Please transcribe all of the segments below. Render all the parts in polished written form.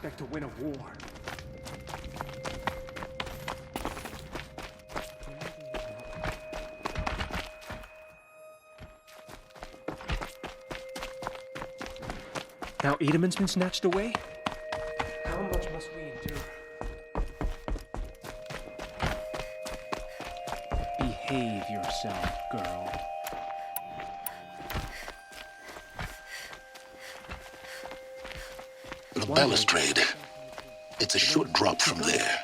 Expect to win a war. Now Edelman's been snatched away? How much must we endure? Behave yourself, girl. The balustrade. It's a short drop from there.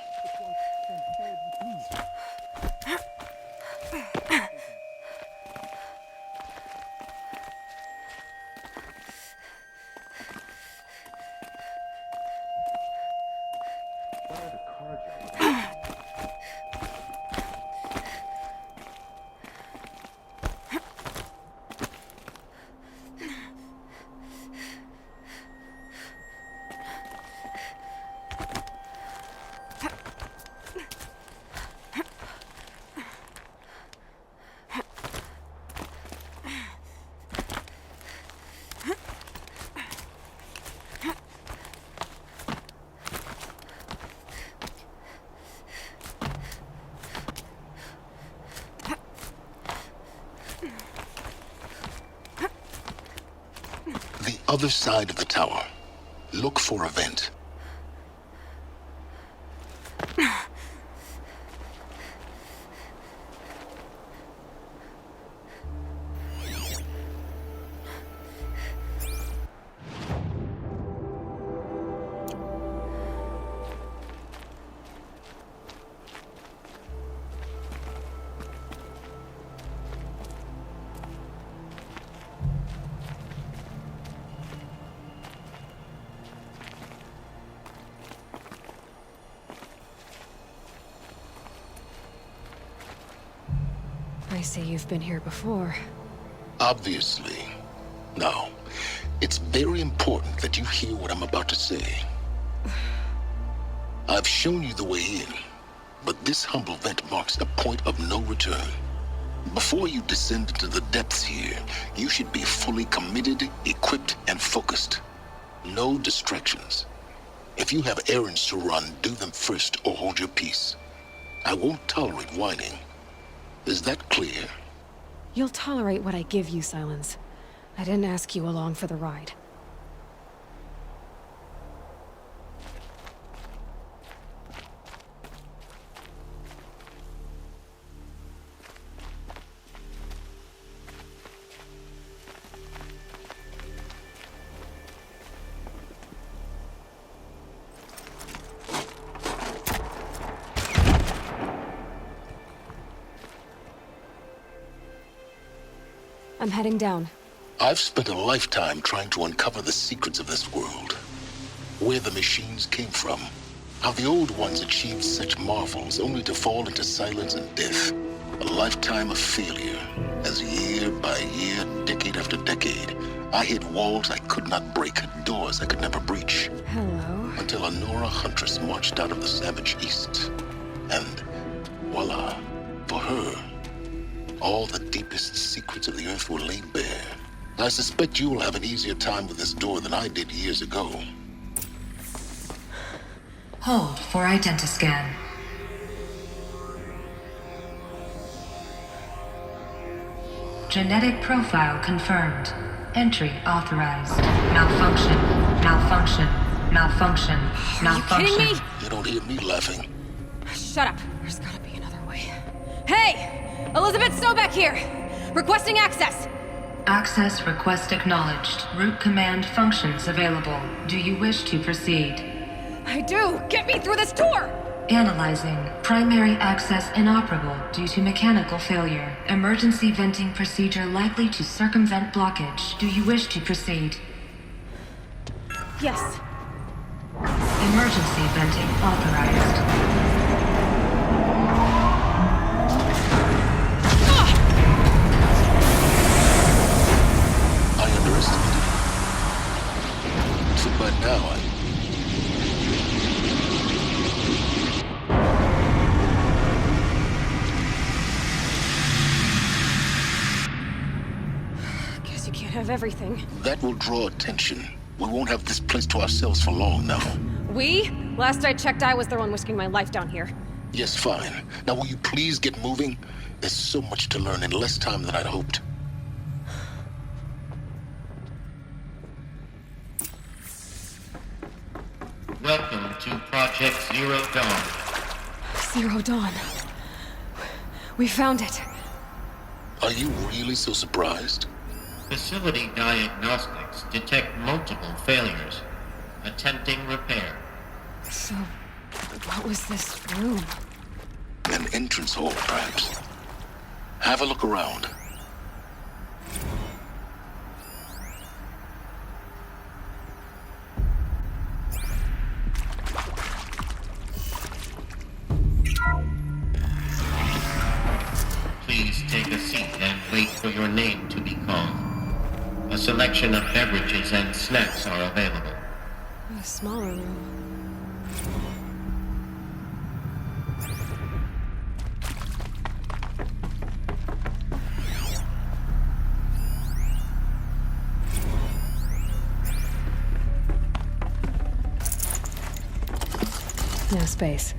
The other side of the tower. Look for a vent. I see you've been here before. Obviously. Now, it's very important that you hear what I'm about to say. I've shown you the way in, but this humble vent marks a point of no return. Before you descend into the depths here, you should be fully committed, equipped, and focused. No distractions. If you have errands to run, do them first or hold your peace. I won't tolerate whining. Is that clear? You'll tolerate what I give you, Silence. I didn't ask you along for the ride. I'm heading down. I've spent a lifetime trying to uncover the secrets of this world. Where the machines came from. How the old ones achieved such marvels only to fall into silence and death. A lifetime of failure. As year by year, decade after decade, I hit walls I could not break, doors I could never breach. Hello. Until a Nora huntress marched out of the savage east. And voila, for her, all the deepest secrets of the Earth were laid bare. I suspect you will have an easier time with this door than I did years ago. Hold for identiscan. Genetic profile confirmed. Entry authorized. Malfunction. Malfunction. Malfunction. Malfunction. Are you kidding me? You don't hear me laughing. Shut up. There's gotta be another way. Hey! Elizabeth Sobeck here! Requesting access! Access request acknowledged. Root command functions available. Do you wish to proceed? I do! Get me through this door! Analyzing. Primary access inoperable due to mechanical failure. Emergency venting procedure likely to circumvent blockage. Do you wish to proceed? Yes. Emergency venting authorized. But now Guess you can't have everything. that will draw attention. We won't have this place to ourselves for long now. We? Last I checked, I was the one risking my life down here. Yes, fine. Now will you please get moving? There's so much to learn in less time than I'd hoped. Welcome to Project Zero Dawn. Zero Dawn. We found it. Are you really so surprised? Facility diagnostics detect multiple failures. Attempting repair. So, what was this room? An entrance hall, perhaps. Have a look around. Please take a seat and wait for your name to be called. A selection of beverages and snacks are available. A smaller room. No space.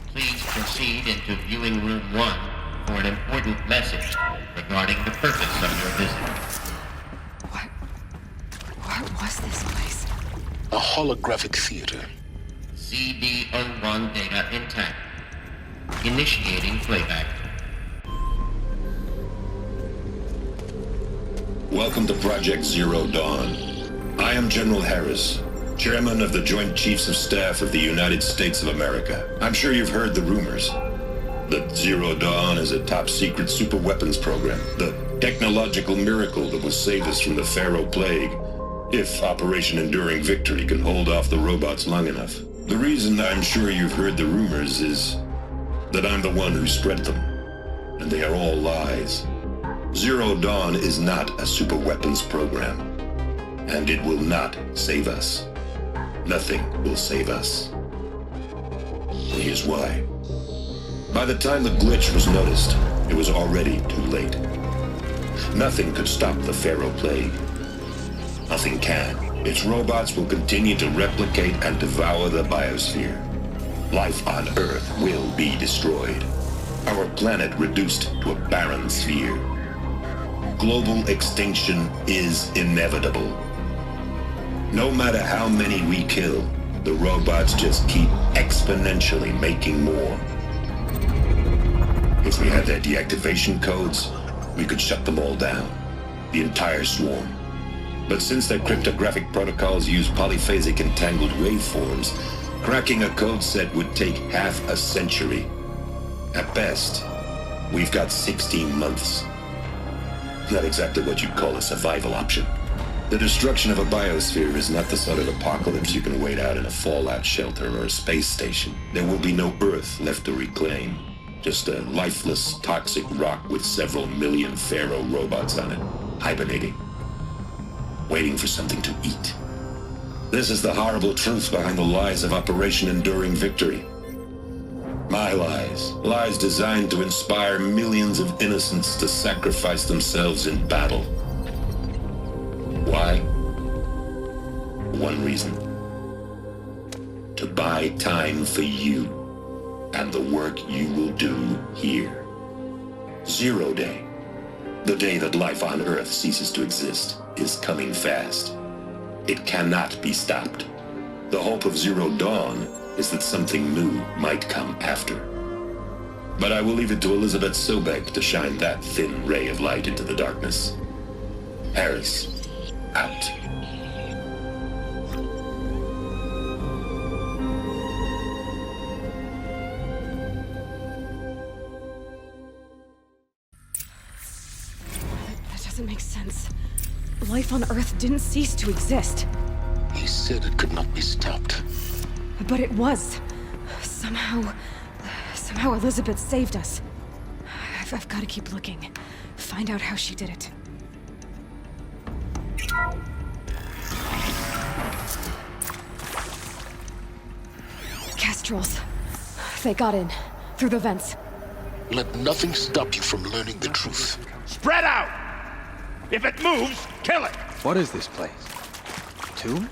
Please proceed into viewing room 1 for an important message regarding the purpose of your visit. What was this place? A holographic theater. CB01 data intact. Initiating playback. Welcome to Project Zero Dawn. I am General Harris, Chairman of the Joint Chiefs of Staff of the United States of America. I'm sure you've heard the rumors that Zero Dawn is a top-secret superweapons program, the technological miracle that will save us from the Pharaoh Plague, if Operation Enduring Victory can hold off the robots long enough. The reason I'm sure you've heard the rumors is that I'm the one who spread them, and they are all lies. Zero Dawn is not a superweapons program, and it will not save us. Nothing will save us. Here's why. By the time the glitch was noticed, it was already too late. Nothing could stop the Pharaoh Plague. Nothing can. Its robots will continue to replicate and devour the biosphere. Life on Earth will be destroyed. Our planet reduced to a barren sphere. Global extinction is inevitable. No matter how many we kill, the robots just keep exponentially making more. If we had their deactivation codes, we could shut them all down, the entire swarm. But since their cryptographic protocols use polyphasic entangled waveforms, cracking a code set would take half a century. At best, we've got 16 months. Not exactly what you'd call a survival option. The destruction of a biosphere is not the sort of apocalypse you can wait out in a fallout shelter or a space station. There will be no Earth left to reclaim. Just a lifeless, toxic rock with several million Pharaoh robots on it, hibernating, waiting for something to eat. This is the horrible truth behind the lies of Operation Enduring Victory. My lies. Lies designed to inspire millions of innocents to sacrifice themselves in battle. Why? One reason. To buy time for you and the work you will do here. Zero Day, the day that life on Earth ceases to exist, is coming fast. It cannot be stopped. The hope of Zero Dawn is that something new might come after. But I will leave it to Elizabeth Sobek to shine that thin ray of light into the darkness. Harris, out. That doesn't make sense. Life on Earth didn't cease to exist. He said it could not be stopped. But it was. Somehow Elizabeth saved us. I've got to keep looking. Find out how she did it. Kestrels. They got in. Through the vents. Let nothing stop you from learning the truth. Spread out! If it moves, kill it! What is this place? Tomb?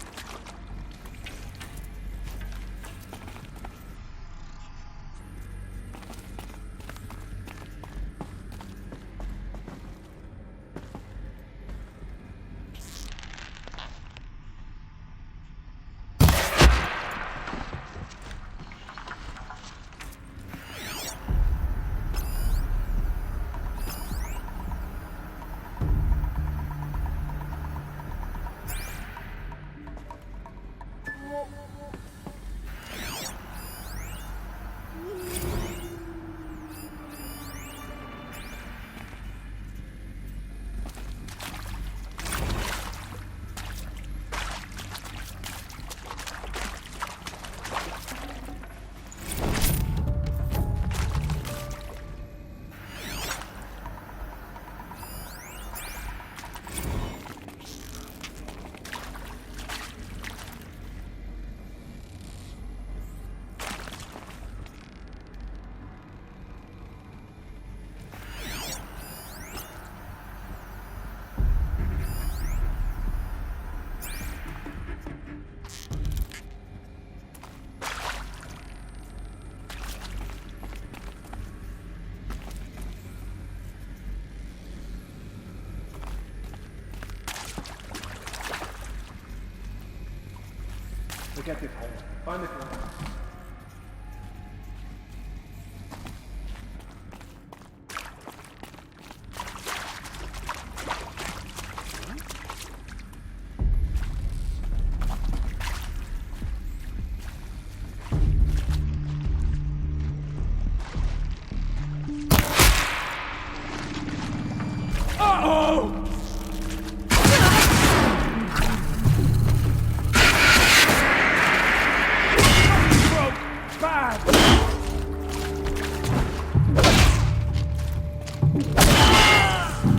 Forget this hole. Find the corner.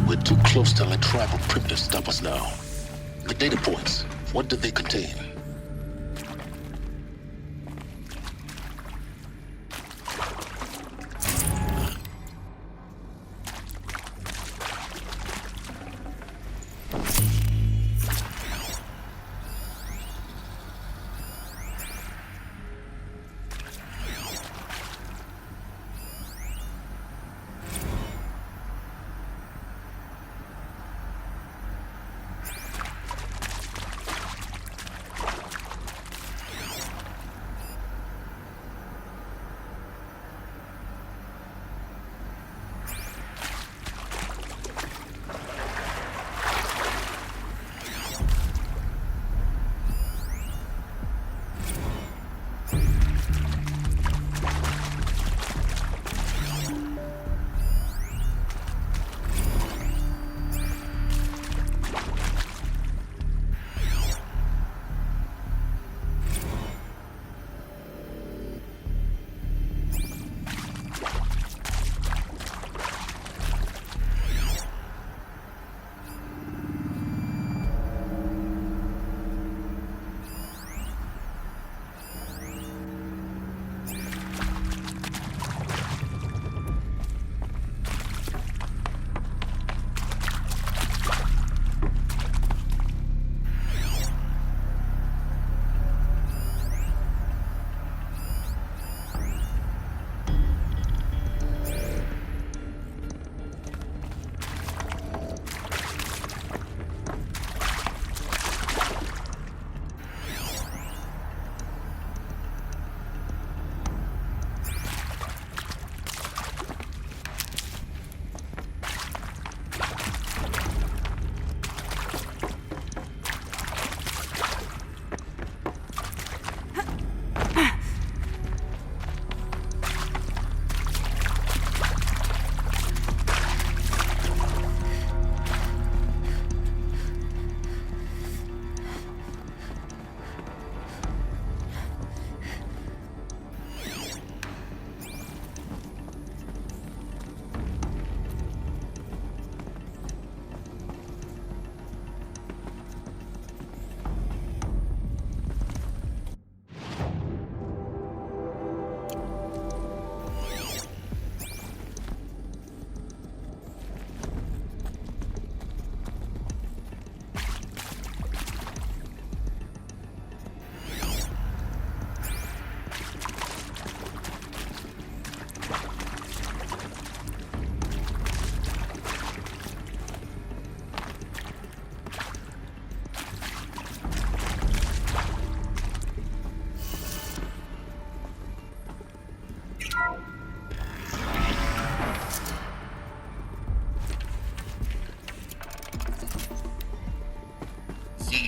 We're too close to let tribal primitives stop us now. The data points, what do they contain?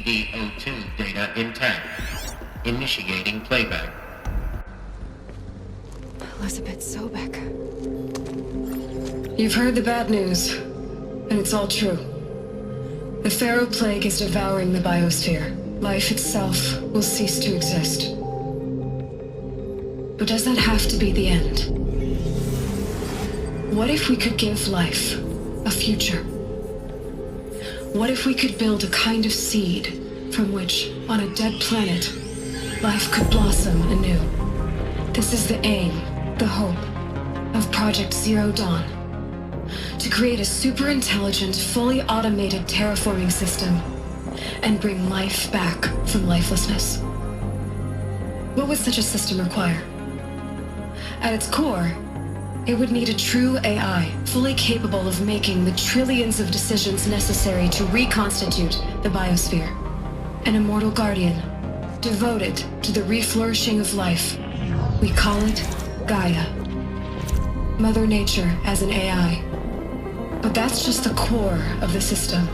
PDO2 data intact. Initiating playback. Elizabeth Sobek. You've heard the bad news, and it's all true. The Pharaoh Plague is devouring the biosphere. Life itself will cease to exist. But does that have to be the end? What if we could give life a future? What if we could build a kind of seed from which, on a dead planet, life could blossom anew? This is the aim, the hope, of Project Zero Dawn. To create a super-intelligent, fully automated terraforming system and bring life back from lifelessness. What would such a system require? At its core, it would need a true AI, fully capable of making the trillions of decisions necessary to reconstitute the biosphere. An immortal guardian, devoted to the reflourishing of life. We call it Gaia. Mother Nature as an AI. But that's just the core of the system.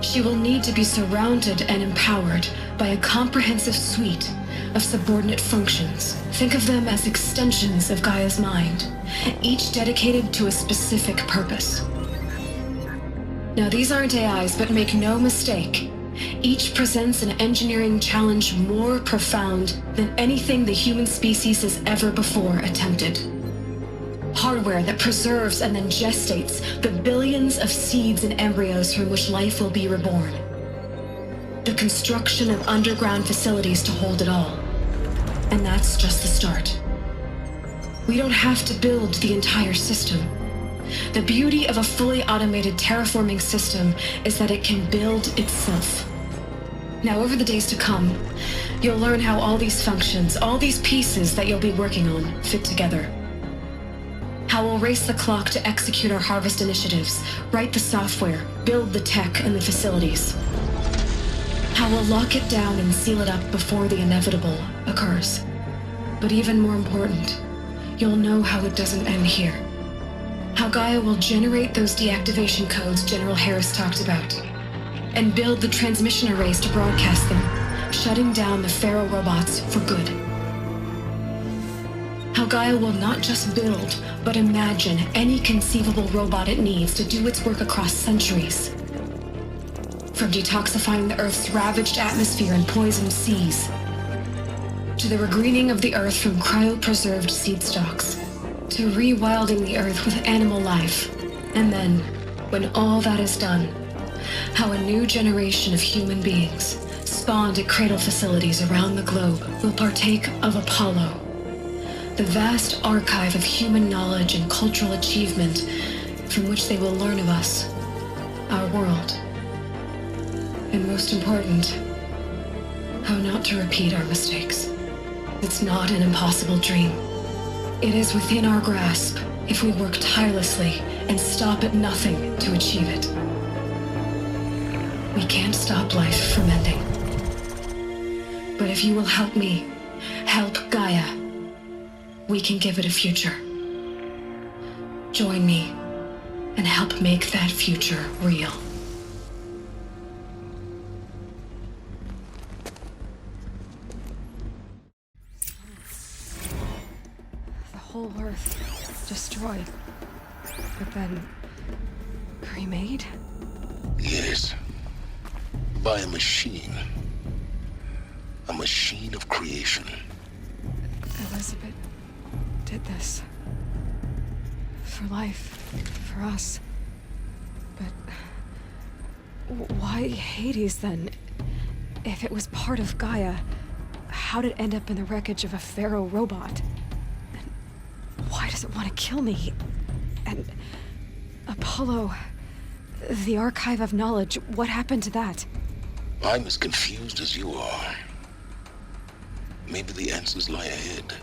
She will need to be surrounded and empowered by a comprehensive suite of subordinate functions. Think of them as extensions of Gaia's mind, each dedicated to a specific purpose. Now, these aren't AIs, but make no mistake, each presents an engineering challenge more profound than anything the human species has ever before attempted. Hardware that preserves and then gestates the billions of seeds and embryos from which life will be reborn. The construction of underground facilities to hold it all. And that's just the start. We don't have to build the entire system. The beauty of a fully automated terraforming system is that it can build itself. Now, over the days to come, you'll learn how all these functions, all these pieces that you'll be working on, fit together. How we'll race the clock to execute our harvest initiatives, write the software, build the tech and the facilities. How we'll lock it down and seal it up before the inevitable occurs. But even more important, you'll know how it doesn't end here. How Gaia will generate those deactivation codes General Harris talked about, and build the transmission arrays to broadcast them, shutting down the Pharaoh robots for good. How Gaia will not just build, but imagine any conceivable robot it needs to do its work across centuries. From detoxifying the Earth's ravaged atmosphere and poisoned seas, to the regreening of the Earth from cryopreserved seed stalks, to rewilding the Earth with animal life. And then, when all that is done, how a new generation of human beings, spawned at cradle facilities around the globe, will partake of Apollo, the vast archive of human knowledge and cultural achievement from which they will learn of us, our world. And most important, how not to repeat our mistakes. It's not an impossible dream. It is within our grasp if we work tirelessly and stop at nothing to achieve it. We can't stop life from ending. But if you will help me, help Gaia, we can give it a future. Join me and help make that future real. The whole Earth destroyed. But then... remade? Yes. By a machine. A machine of creation. Elizabeth did this. For life. For us. But... why Hades, then? If it was part of Gaia, how'd it end up in the wreckage of a Pharaoh robot? And why does it want to kill me? And... Apollo... the Archive of Knowledge, what happened to that? I'm as confused as you are. Maybe the answers lie ahead.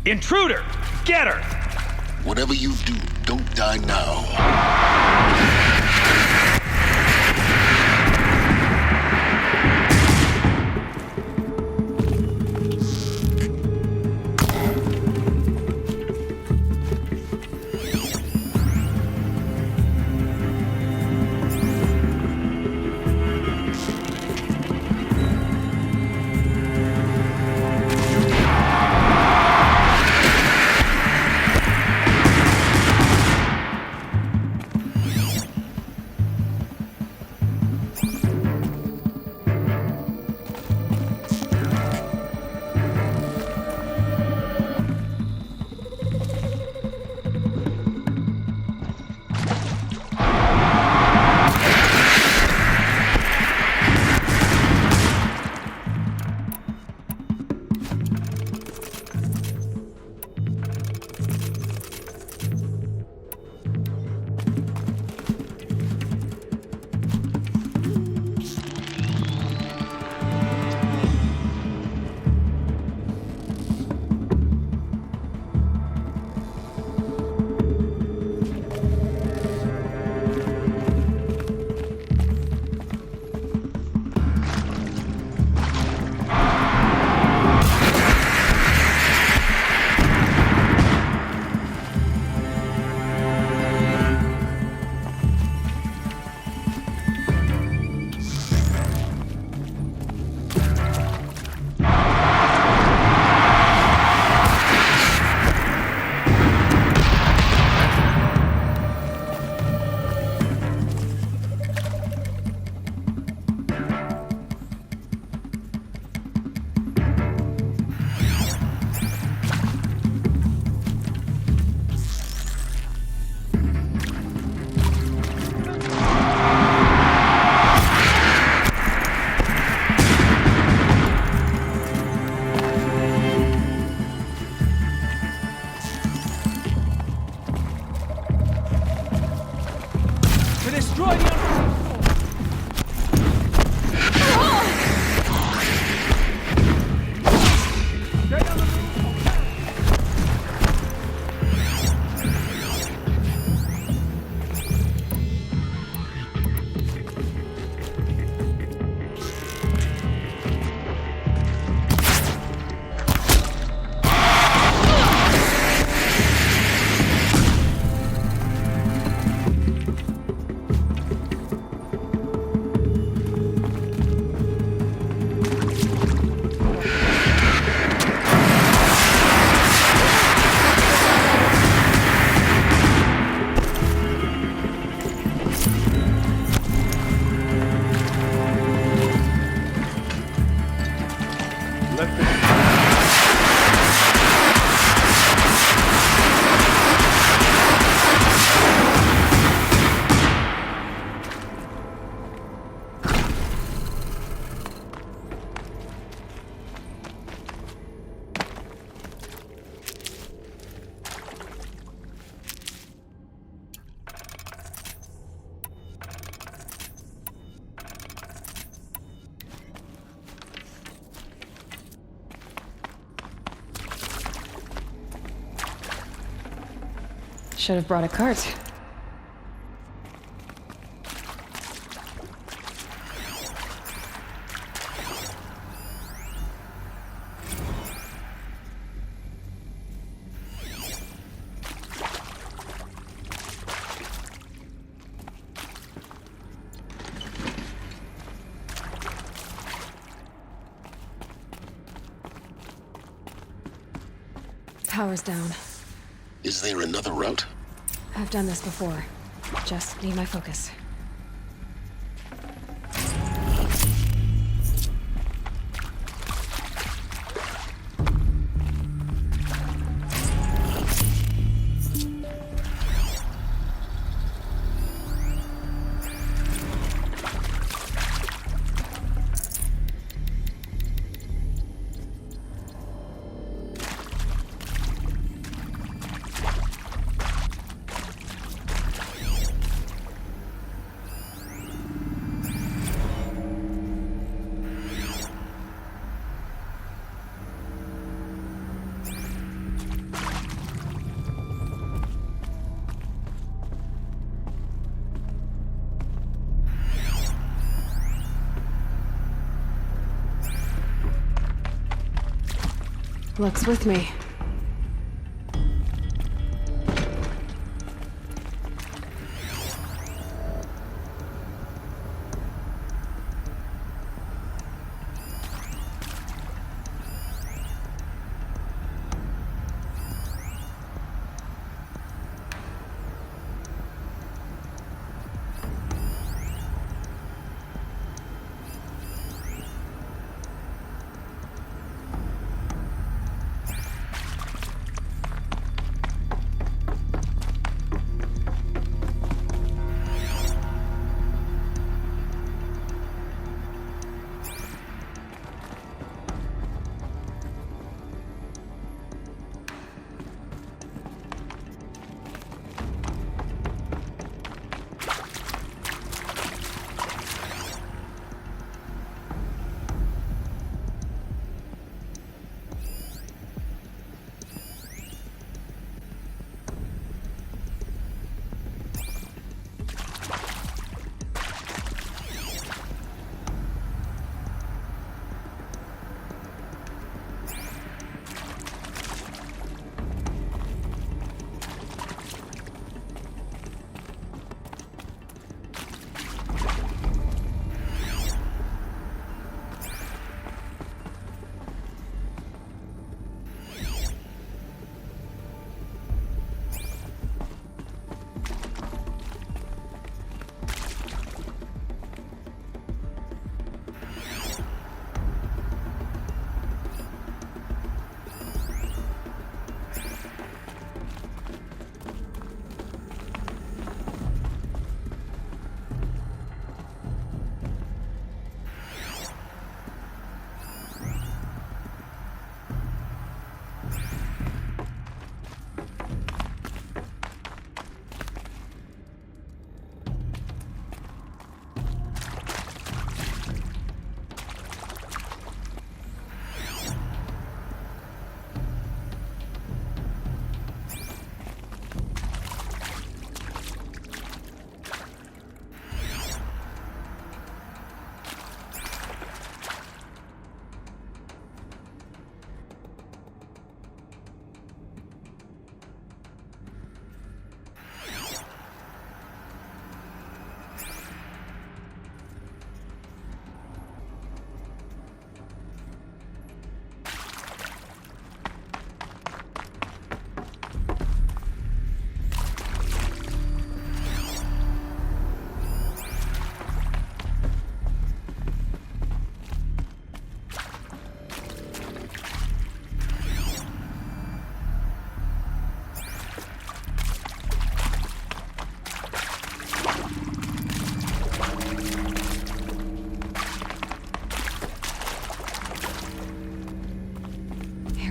Intruder! Get her! Whatever you do, don't die now. Should have brought a cart. Power's down. Is there another route? I've done this before. Just need my focus. Luck's with me.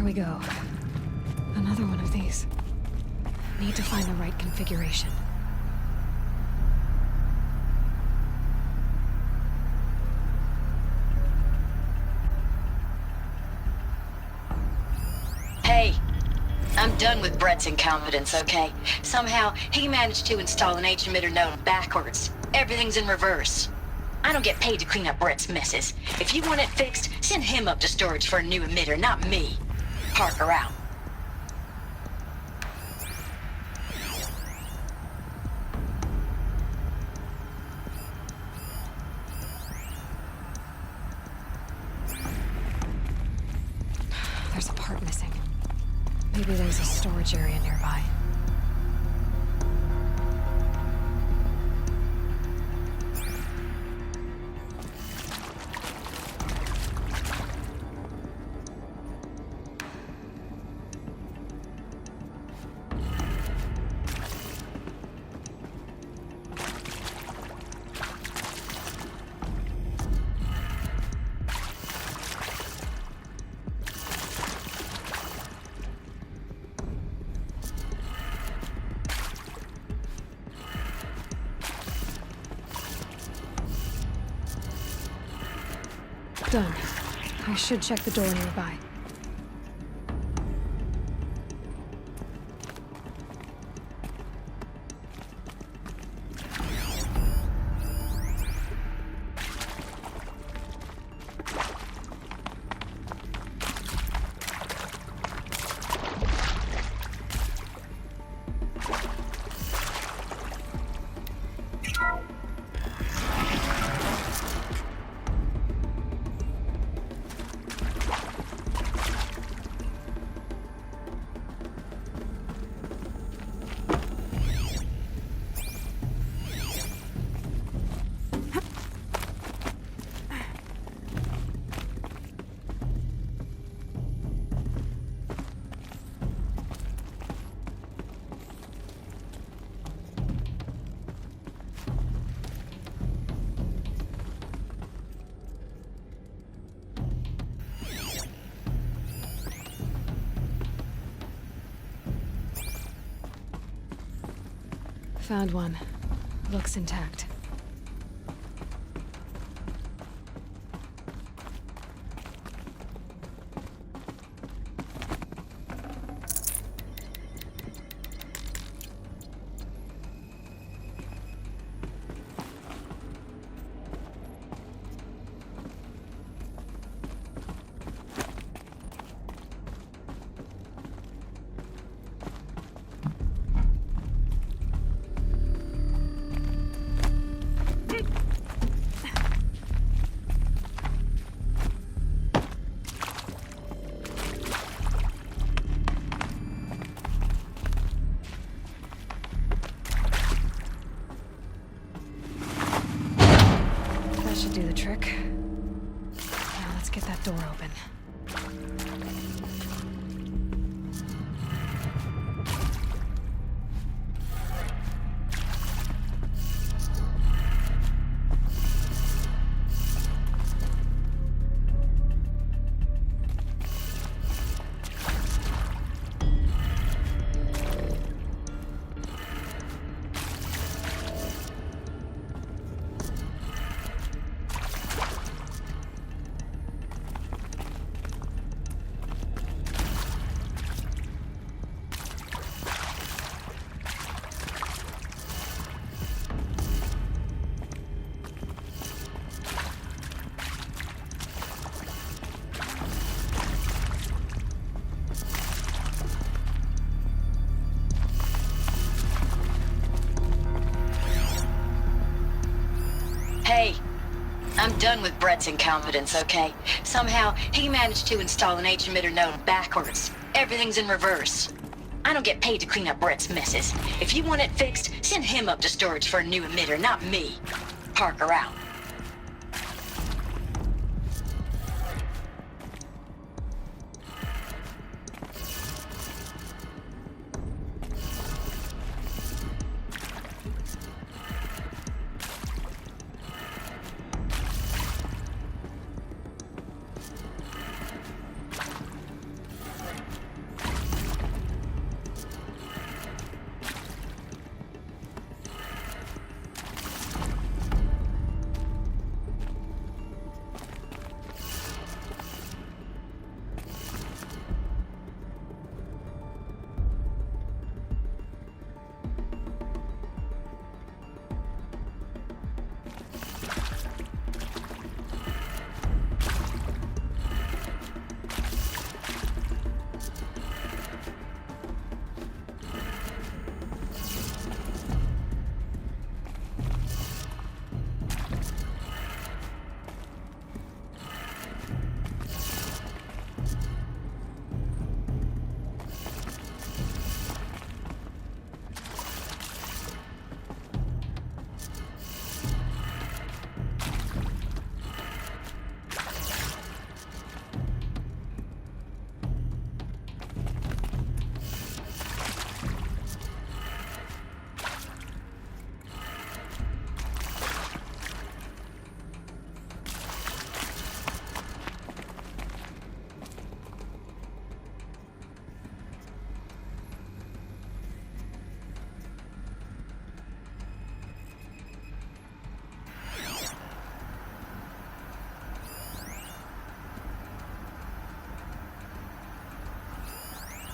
we go. Another one of these. Need to find the right configuration. Hey, I'm done with Brett's incompetence, okay? Somehow, he managed to install an H-emitter node backwards. Everything's in reverse. I don't get paid to clean up Brett's messes. If you want it fixed, send him up to storage for a new emitter, not me. Parker out. There's a part missing. Maybe there's a storage area nearby. Done. I should check the door nearby. Found one. Looks intact. That should do the trick. Now let's get that door open. Hey, I'm done with Brett's incompetence, okay? Somehow, he managed to install an H-emitter node backwards. Everything's in reverse. I don't get paid to clean up Brett's messes. If you want it fixed, send him up to storage for a new emitter, not me. Parker out.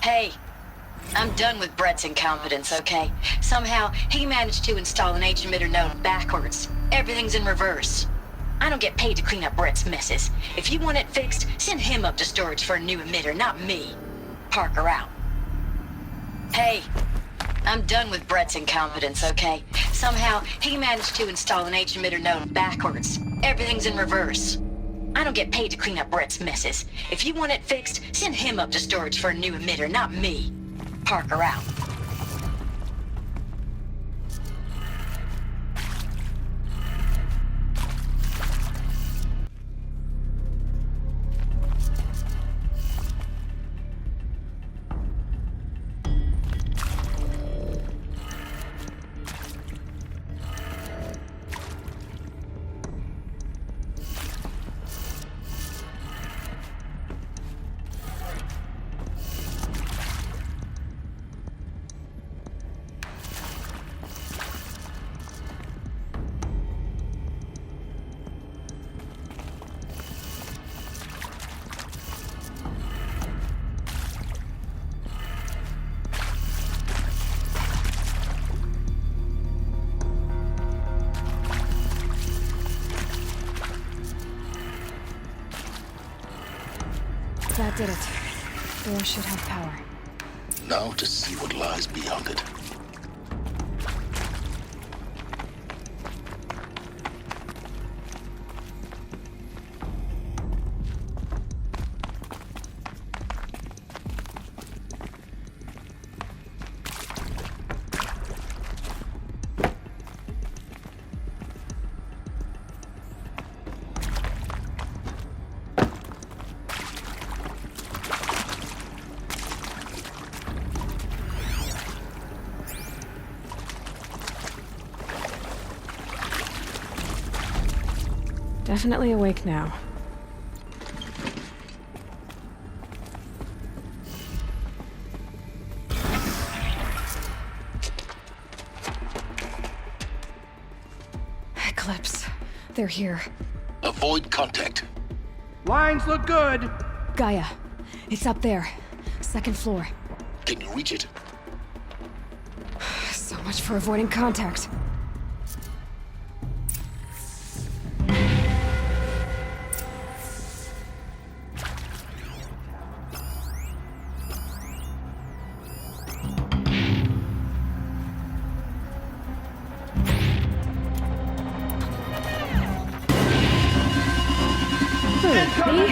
Hey, I'm done with Brett's incompetence, okay? Somehow, he managed to install an H-emitter node backwards. Everything's in reverse. I don't get paid to clean up Brett's messes. If you want it fixed, send him up to storage for a new emitter, not me. Parker out. Hey, I'm done with Brett's incompetence, okay? Somehow, he managed to install an H-emitter node backwards. Everything's in reverse. I don't get paid to clean up Brett's messes. If you want it fixed, send him up to storage for a new emitter, not me. Parker out. That did it. Door should have power. Now to see what lies beyond it. Definitely awake now. Eclipse. They're here. Avoid contact. Lines look good. Gaia. It's up there. Second floor. Can you reach it? So much for avoiding contact. Me?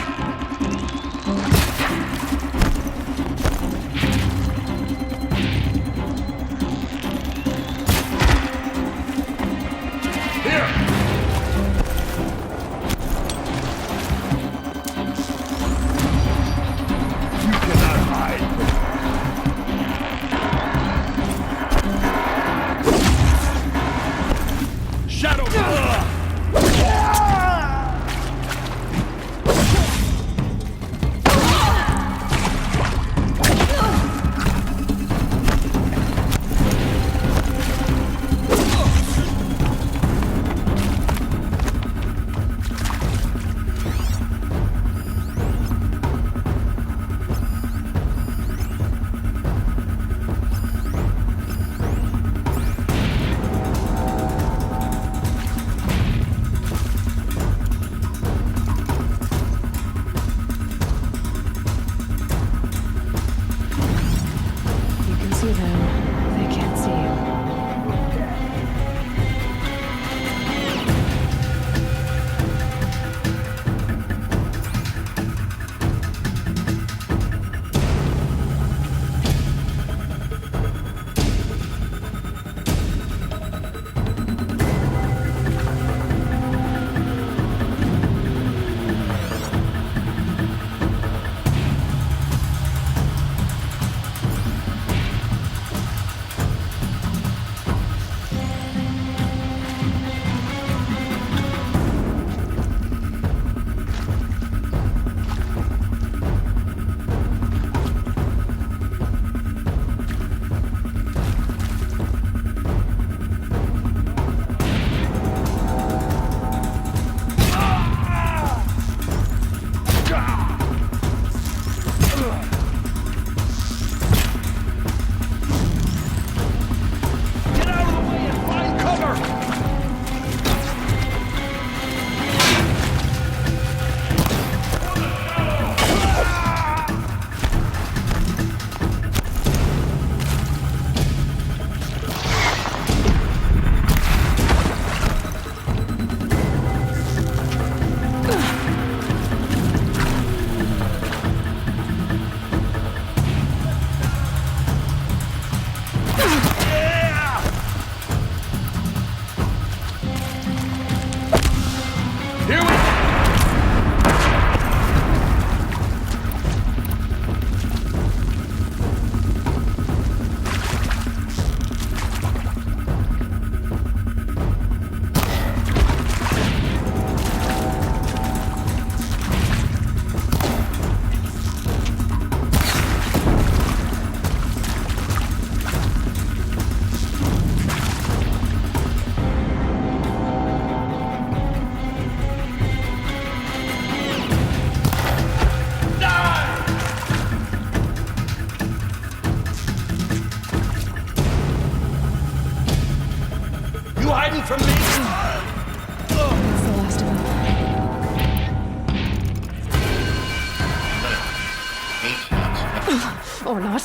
Or not.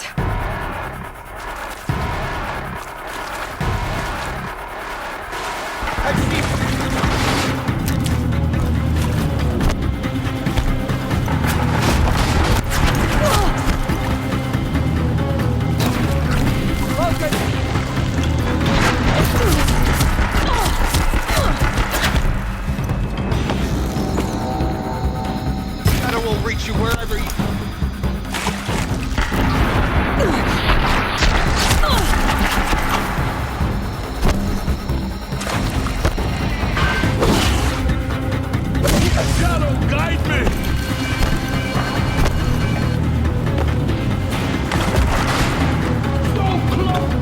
Shadow will reach you wherever you... Shadow, guide me! So close!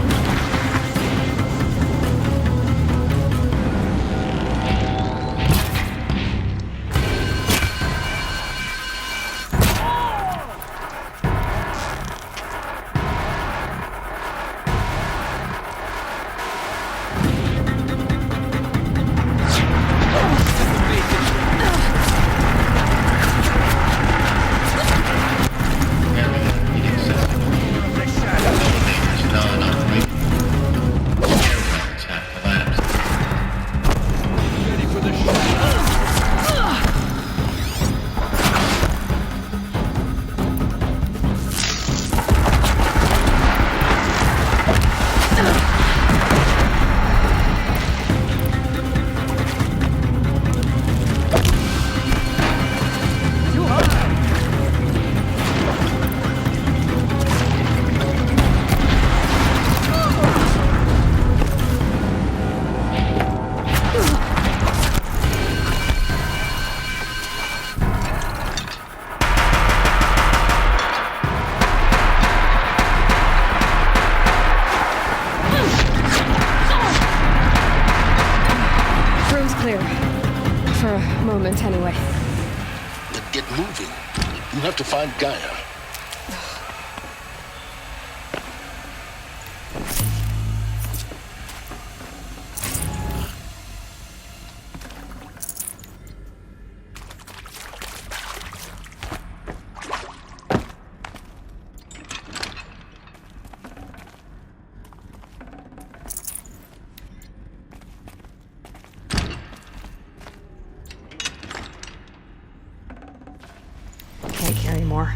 Anyway. Then get moving. You have to find Gaia. Can't carry more.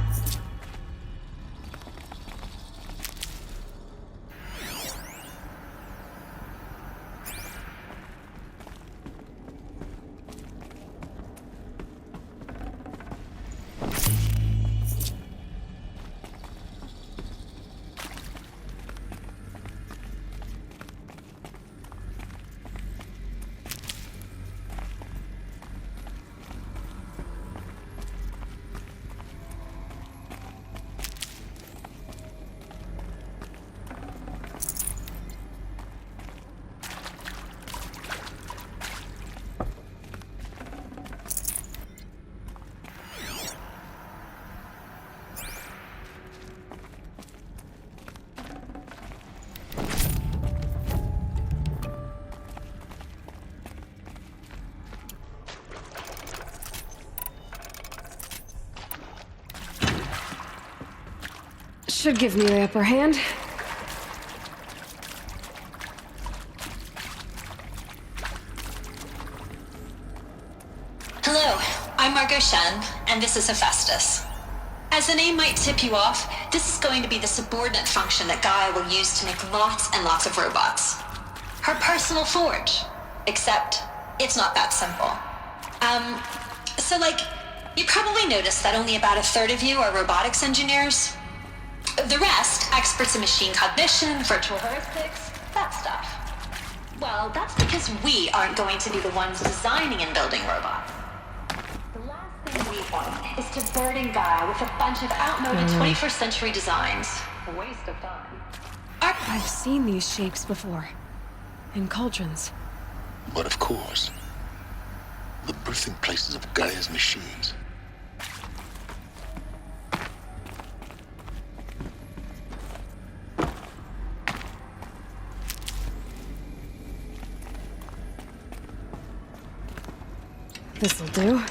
Should give me the upper hand. Hello, I'm Margot Shen, and this is Hephaestus. As the name might tip you off, this is going to be the subordinate function that Gaia will use to make lots and lots of robots. Her personal forge. Except, it's not that simple. You probably noticed that only about a third of you are robotics engineers. The rest, experts in machine cognition, virtual heuristics, that stuff. Well, that's because we aren't going to be the ones designing and building robots. The last thing we want is to burden Gaia with a bunch of outmoded 21st century designs. A waste of time. I've seen these shapes before. In cauldrons. But of course, the birthing places of Gaia's machines. This'll do.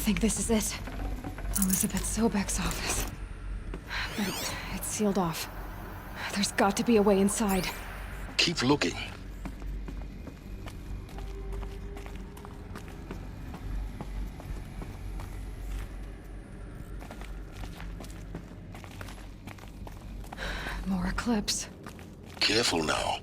think this is it. Elizabeth Sobek's office. But it's sealed off. There's got to be a way inside. Keep looking. More Eclipse. Careful now.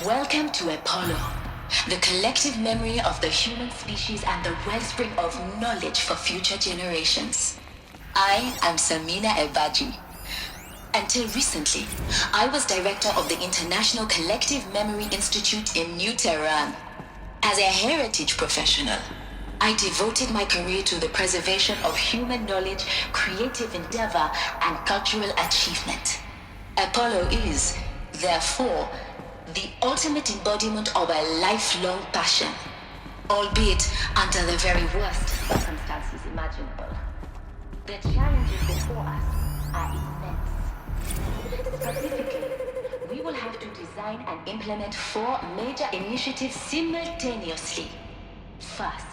Welcome to Apollo, the collective memory of the human species and the wellspring of knowledge for future generations. I am Samina Ebaji. Until recently, I was director of the International Collective Memory Institute in New Tehran. As a heritage professional, I devoted my career to the preservation of human knowledge, creative endeavor, and cultural achievement. Apollo is, therefore, the ultimate embodiment of a lifelong passion, albeit under the very worst circumstances imaginable. The challenges before us are immense. Specifically, we will have to design and implement 4 major initiatives simultaneously. First,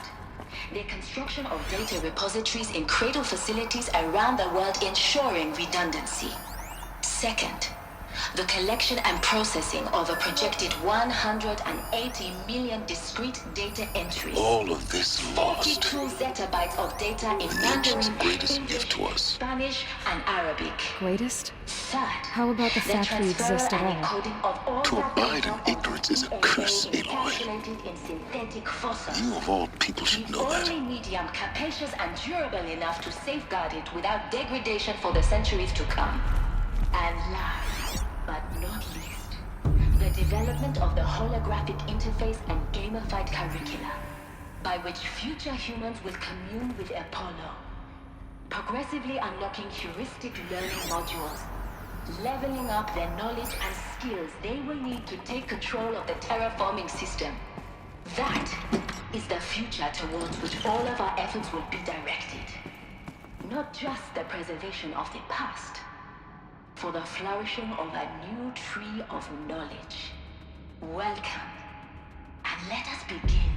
the construction of data repositories in cradle facilities around the world ensuring redundancy. Second, The collection and processing of a projected 180 million discrete data entries. All of this lost. 42 zettabytes of data in Nature's Mandarin, greatest English, gift to us. Spanish, and Arabic. Greatest? Third, How about the fact we transfer exist at and all? encoding of all To abide in data ignorance is a curse, Aloy. encapsulated in synthetic fossils. You of all people should know The that. only medium capacious and durable enough to safeguard it without degradation for the centuries to come. And last, but not least, the development of the holographic interface and gamified curricula, by which future humans will commune with Apollo, progressively unlocking heuristic learning modules, leveling up their knowledge and skills they will need to take control of the terraforming system. That is the future towards which all of our efforts will be directed. Not just the preservation of the past, for the flourishing of a new tree of knowledge. Welcome, and let us begin.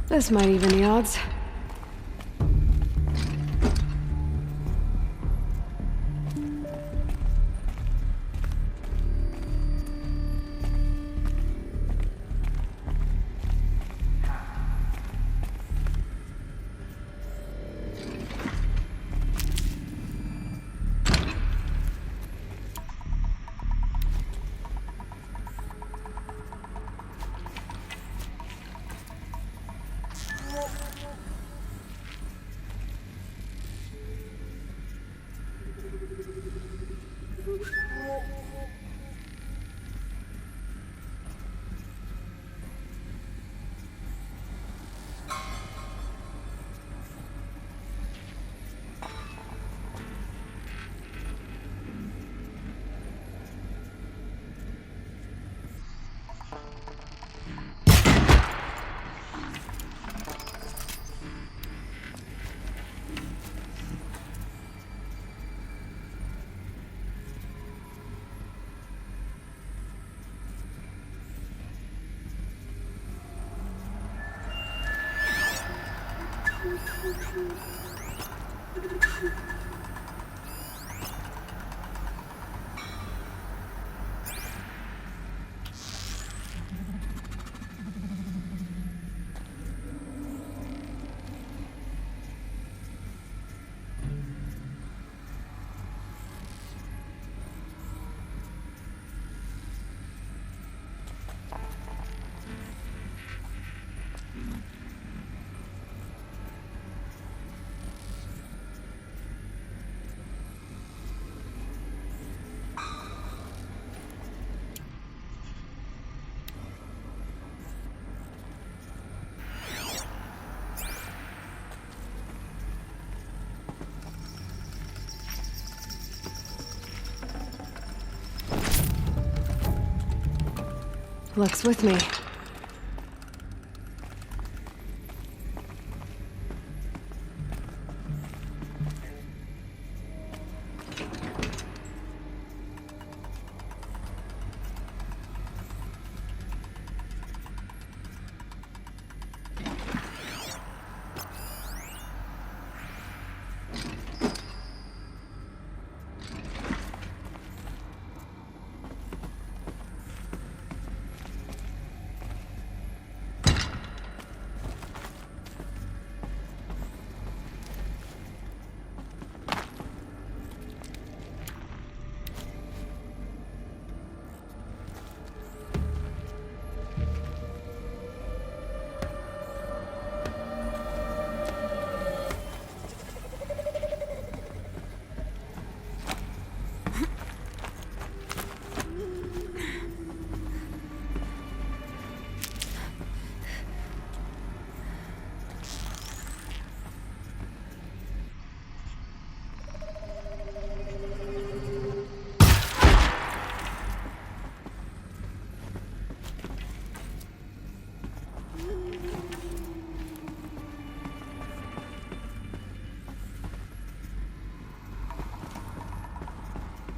This might even the odds. Luck's with me.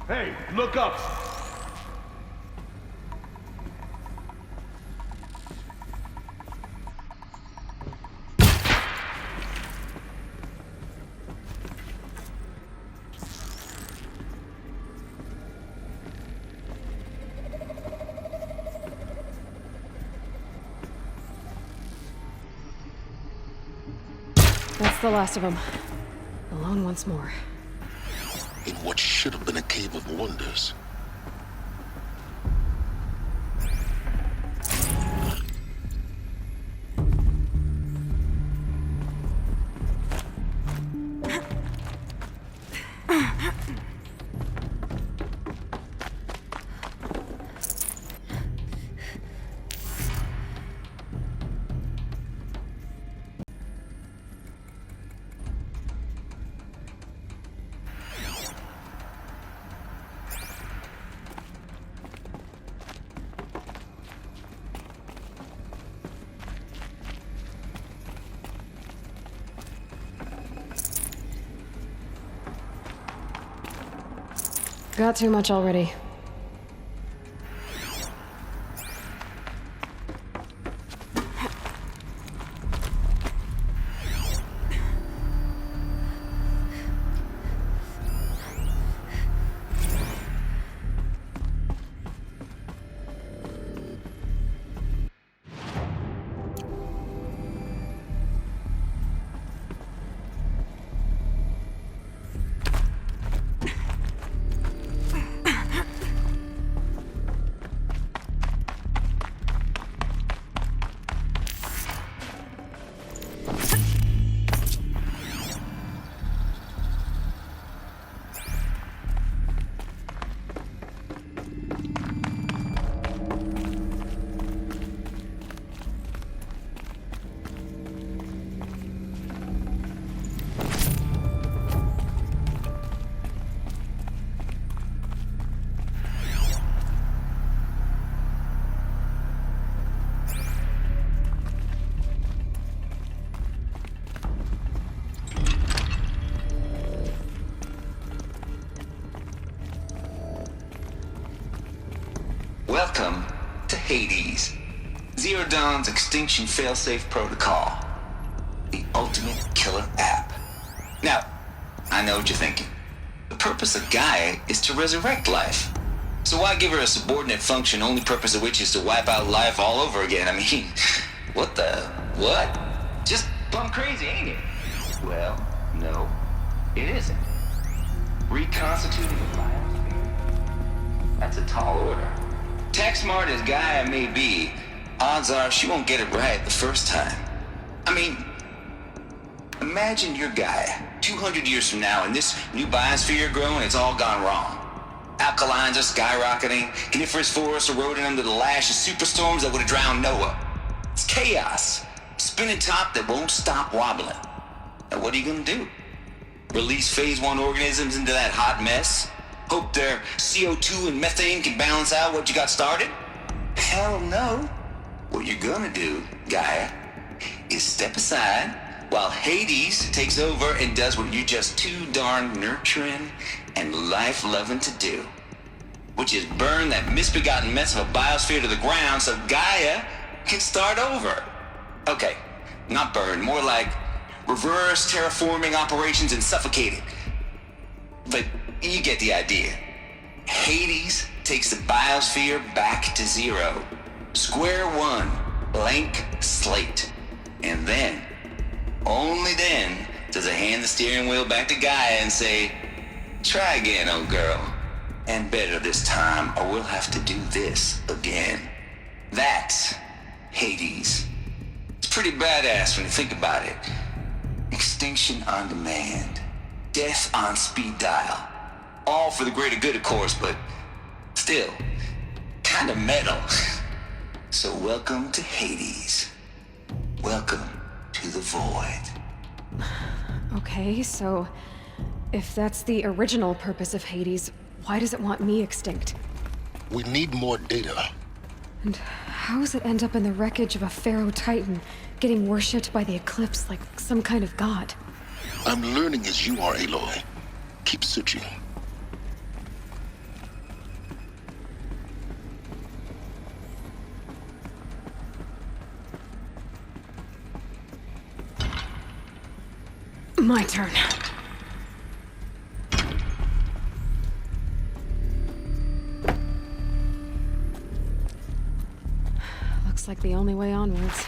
Hey, look up! That's the last of them. Alone once more. In what should have been a cave of wonders. Got too much already. Welcome to Hades, Zero Dawn's extinction failsafe protocol, the ultimate killer app. Now, I know what you're thinking. The purpose of Gaia is to resurrect life. So why give her a subordinate function, only purpose of which is to wipe out life all over again? I mean, what? Just plumb crazy, ain't it? Well, no, it isn't. Reconstituting the biosphere? That's a tall order. Tech smart as Gaia may be, odds are she won't get it right the first time. I mean, imagine you're Gaia, 200 years from now, and this new biosphere you're growing, it's all gone wrong. Alkalines are skyrocketing, coniferous forests eroding under the lash of superstorms that would have drowned Noah. It's chaos, spinning top that won't stop wobbling. Now what are you gonna do? Release phase 1 organisms into that hot mess? Hope their CO2 and methane can balance out what you got started? hell no. What you're gonna do, Gaia, is step aside while Hades takes over and does what you're just too darn nurturing and life-loving to do, which is burn that misbegotten mess of a biosphere to the ground so Gaia can start over. Okay, not burn, more like reverse terraforming operations and suffocate it. But you get the idea. Hades takes the biosphere back to zero. Square one, blank slate. And then, only then, does it hand the steering wheel back to Gaia and say, try again, old girl. And better this time, or we'll have to do this again. That's Hades. It's pretty badass when you think about it. Extinction on demand. Death on speed dial. All for the greater good, of course, but still, kind of metal. So welcome to Hades. Welcome to the void. Okay, so if that's the original purpose of Hades, why does it want me extinct? We need more data. And how does it end up in the wreckage of a Pharaoh Titan, getting worshipped by the Eclipse like some kind of god? I'm learning as you are, Aloy. Keep searching. My turn. Looks like the only way onwards.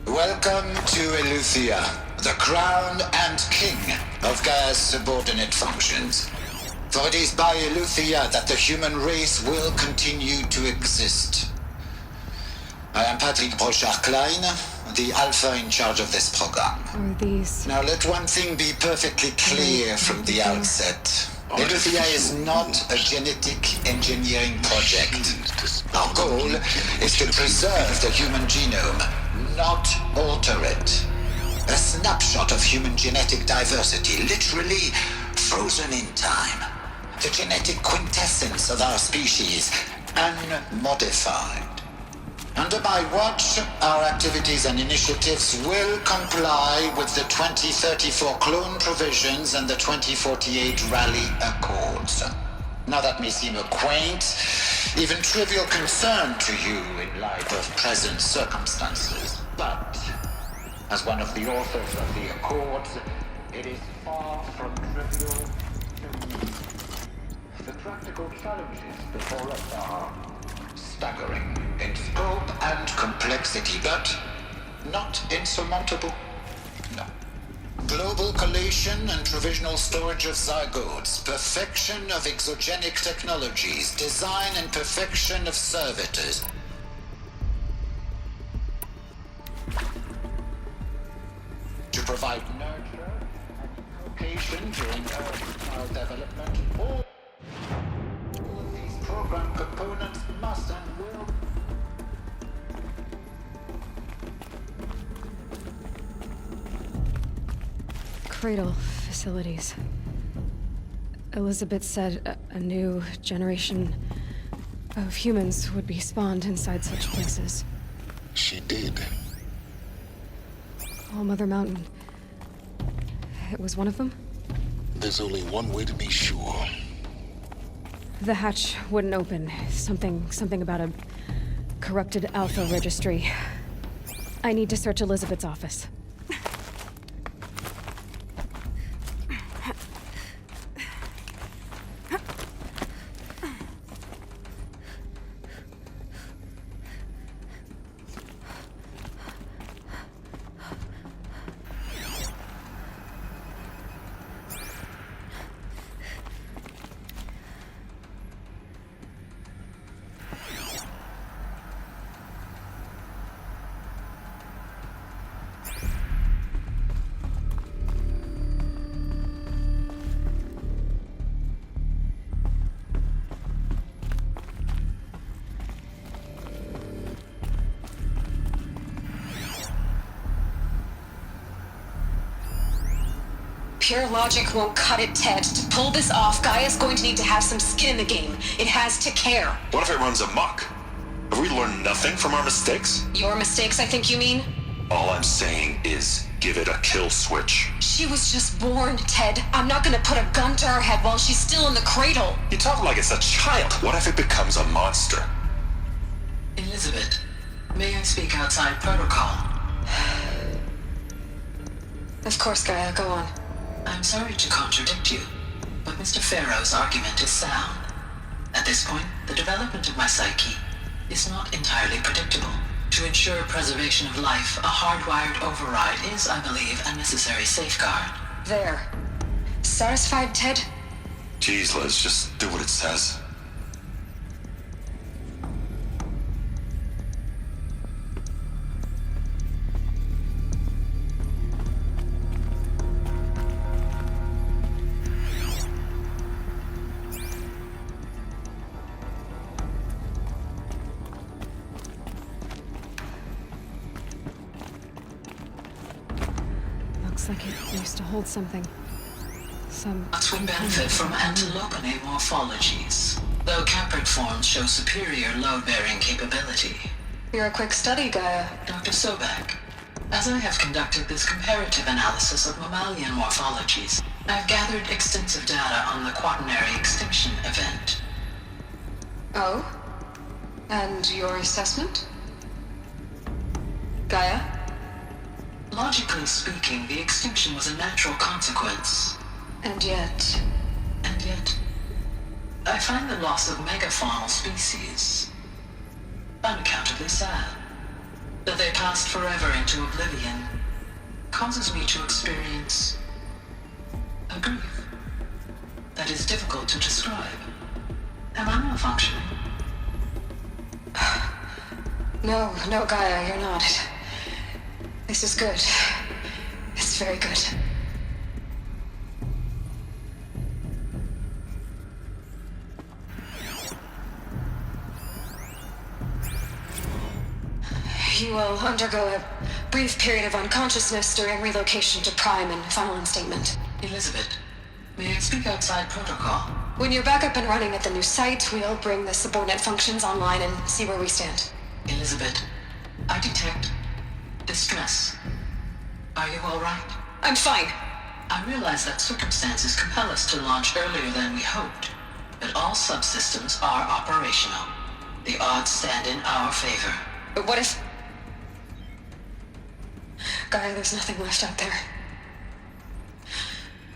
Welcome to Eleuthia, the crown and king of Gaia's subordinate functions. For it is by Eleuthia that the human race will continue to exist. I am Patrick Brochard-Klein, the Alpha in charge of this program. Are these... Now let one thing be perfectly clear from the outset. Eleuthia is not a genetic engineering project. Our goal is to preserve the human genome, not alter it. A snapshot of human genetic diversity, literally frozen in time. The genetic quintessence of our species, unmodified. Under my watch, our activities and initiatives will comply with the 2034 clone provisions and the 2048 Rally Accords. Now that may seem a quaint, even trivial concern to you in light of present circumstances, but as one of the authors of the Accords, it is far from trivial to me. The practical challenges before us are staggering in scope and complexity, but not insurmountable. No. Global collation and provisional storage of zygotes, perfection of exogenic technologies, design and perfection of servitors. To provide nurture and education during early child development, all of these program components must and will. Cradle facilities. Elizabeth said a new generation of humans would be spawned inside such places. She did. All Mother Mountain. It was one of them? There's only one way to be sure. The hatch wouldn't open. Something about a corrupted Alpha registry. I need to search Elizabeth's office. Pure logic won't cut it, Ted. To pull this off, Gaia's going to need to have some skin in the game. It has to care. What if it runs amok? Have we learned nothing from our mistakes? Your mistakes, I think you mean? All I'm saying is give it a kill switch. She was just born, Ted. I'm not gonna put a gun to her head while she's still in the cradle. You talk like it's a child. What if it becomes a monster? Elizabeth, may I speak outside protocol? Of course, Gaia, go on. I'm sorry to contradict you, but Mr. Farrow's argument is sound. At this point, the development of my psyche is not entirely predictable. To ensure preservation of life, a hardwired override is, I believe, a necessary safeguard. There. Satisfied, Ted? Jeez, Liz, just do what it says. Looks like it used to hold something. Nuts would benefit from antilopinae morphologies, though caprid forms show superior load-bearing capability. You're a quick study, Gaia. Dr. Sobek, as I have conducted this comparative analysis of mammalian morphologies, I've gathered extensive data on the quaternary extinction event. Oh? And your assessment? Gaia? Logically speaking, the extinction was a natural consequence. And yet, I find the loss of megafaunal species unaccountably sad. That they passed forever into oblivion causes me to experience a grief that is difficult to describe. Am I malfunctioning? No, Gaia, you're not. This is good. It's very good. You will undergo a brief period of unconsciousness during relocation to Prime and final instatement. Elizabeth, may I speak outside protocol? When you're back up and running at the new site, we'll bring the subordinate functions online and see where we stand. Elizabeth, I detect distress. Are you all right? I'm fine. I realize that circumstances compel us to launch earlier than we hoped, but all subsystems are operational. The odds stand in our favor. But what if... Gaia, there's nothing left out there.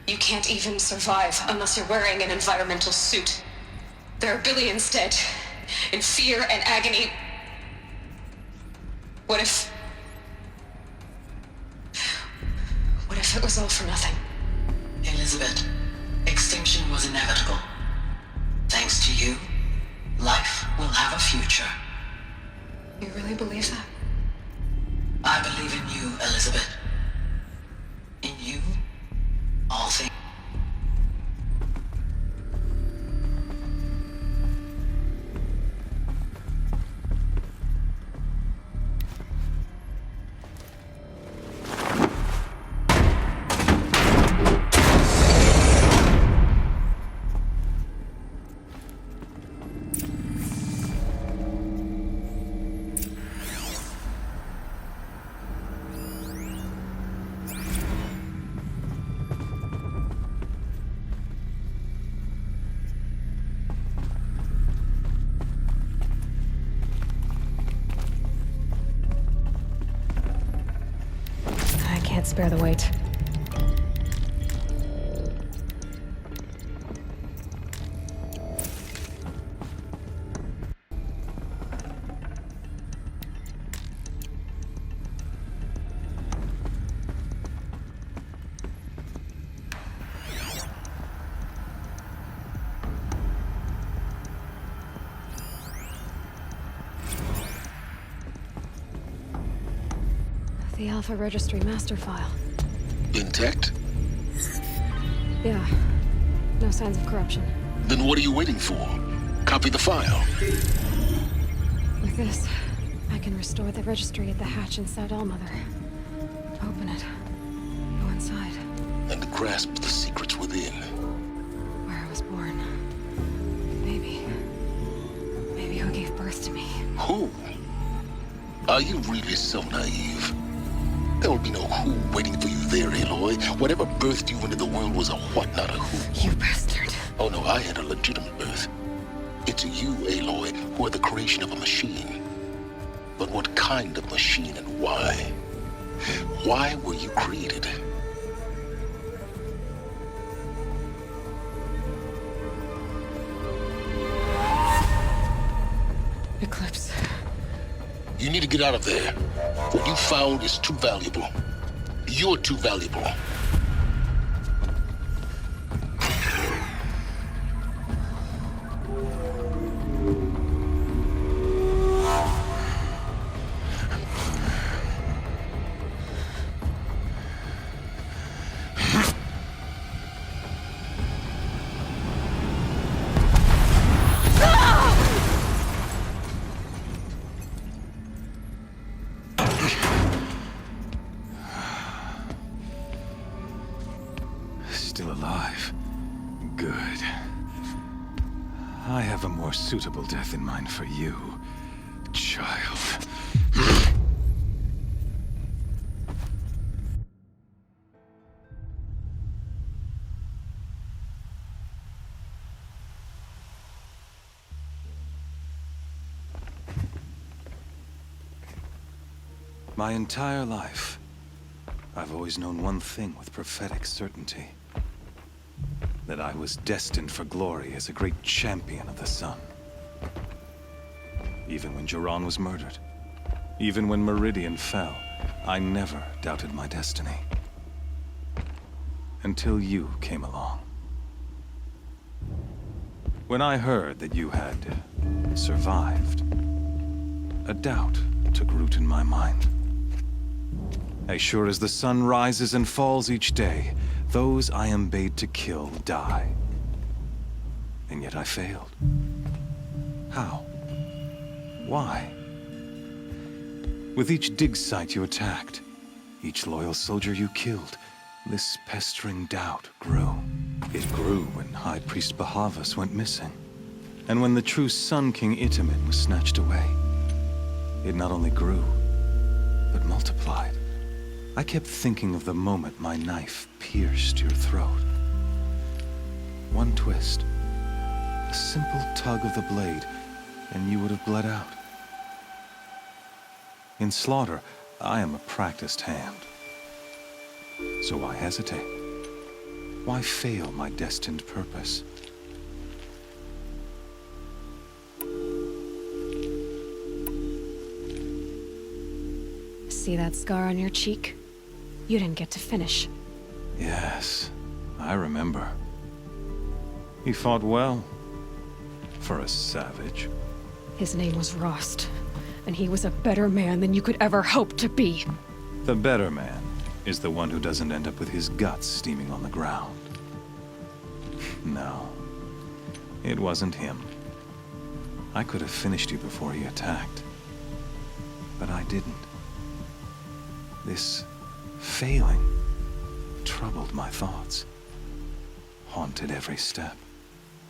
You can't even survive unless you're wearing an environmental suit. There are billions dead, in fear and agony. What if it was all for nothing? Elizabeth, extinction was inevitable. Thanks to you, life will have a future. You really believe that? I believe in you, Elizabeth. In you, all things. Can't spare the weight. The Alpha Registry master file. Intact? Yeah. No signs of corruption. Then what are you waiting for? Copy the file. With this, I can restore the registry at the hatch inside Allmother. Open it. Go inside. And grasp the secrets within. Where I was born. Maybe who gave birth to me. Who? Are you really so naive? There will be no who waiting for you there, Aloy. Whatever birthed you into the world was a what, not a who. You bastard. Oh no, I had a legitimate birth. It's you, Aloy, who are the creation of a machine. But what kind of machine and why? Why were you created? Eclipse. You need to get out of there. What you found is too valuable. You're too valuable. Still alive. Good. I have a more suitable death in mind for you, child. My entire life, I've always known one thing with prophetic certainty. That I was destined for glory as a great champion of the sun. Even when Jiran was murdered, even when Meridian fell, I never doubted my destiny. Until you came along. When I heard that you had survived, a doubt took root in my mind. As sure as the sun rises and falls each day, those I am bade to kill die. And yet I failed. How? Why? With each dig site you attacked, each loyal soldier you killed, this pestering doubt grew. It grew when High Priest Behemoth went missing, and when the true Sun King Itamen was snatched away. It not only grew, but multiplied. I kept thinking of the moment my knife pierced your throat. One twist, a simple tug of the blade, and you would have bled out. In slaughter, I am a practiced hand. So why hesitate? Why fail my destined purpose? See that scar on your cheek? You didn't get to finish. Yes, I remember. He fought well. For a savage. His name was Rost, and he was a better man than you could ever hope to be. The better man is the one who doesn't end up with his guts steaming on the ground. No, it wasn't him. I could have finished you before he attacked. But I didn't. This failing troubled my thoughts, haunted every step.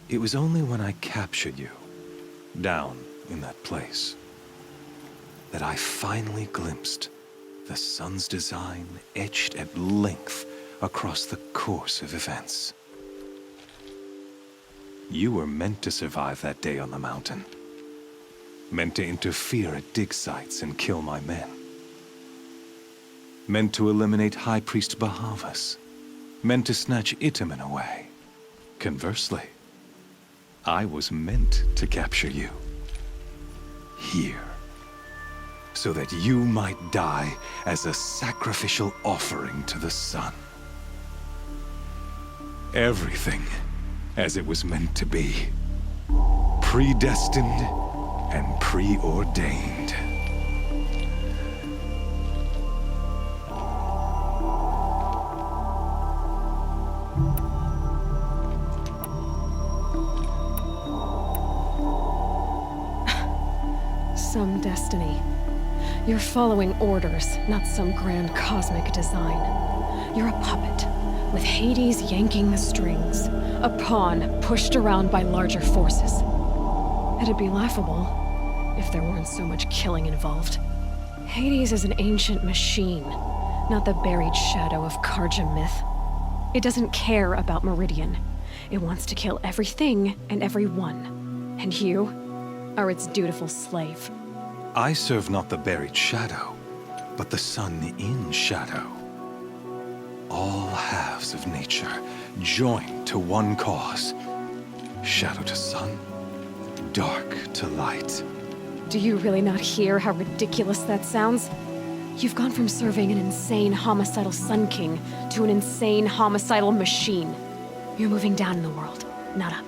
It was only when I captured you, down in that place, that I finally glimpsed the sun's design etched at length across the course of events. You were meant to survive that day on the mountain. Meant to interfere at dig sites and kill my men. Meant to eliminate High Priest Behemoth. Meant to snatch Itamen away. Conversely, I was meant to capture you. Here. So that you might die as a sacrificial offering to the sun. Everything as it was meant to be. Predestined and preordained. Some destiny. You're following orders, not some grand cosmic design. You're a puppet, with Hades yanking the strings, a pawn pushed around by larger forces. It'd be laughable if there weren't so much killing involved. Hades is an ancient machine, not the buried shadow of Karja myth. It doesn't care about Meridian. It wants to kill everything and everyone. And you are its dutiful slave. I serve not the buried shadow, but the sun in shadow. All halves of nature joined to one cause. Shadow to sun, dark to light. Do you really not hear how ridiculous that sounds? You've gone from serving an insane homicidal Sun King to an insane homicidal machine. You're moving down in the world, not up.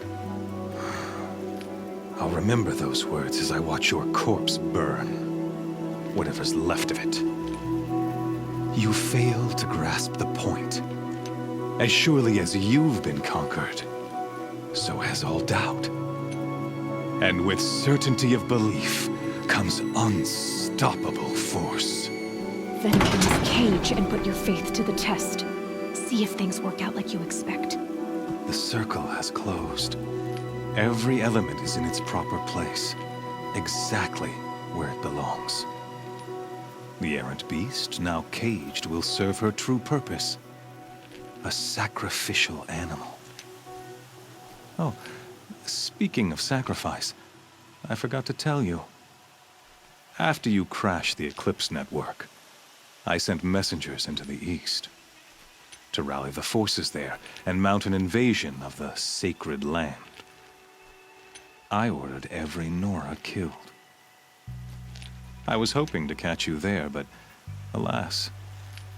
I'll remember those words as I watch your corpse burn. Whatever's left of it. You fail to grasp the point. As surely as you've been conquered, so has all doubt. And with certainty of belief comes unstoppable force. Then get in this cage and put your faith to the test. See if things work out like you expect. The circle has closed. Every element is in its proper place, exactly where it belongs. The errant beast, now caged, will serve her true purpose. A sacrificial animal. Oh, speaking of sacrifice, I forgot to tell you. After you crashed the Eclipse network, I sent messengers into the east to rally the forces there and mount an invasion of the sacred land. I ordered every Nora killed. I was hoping to catch you there, but alas,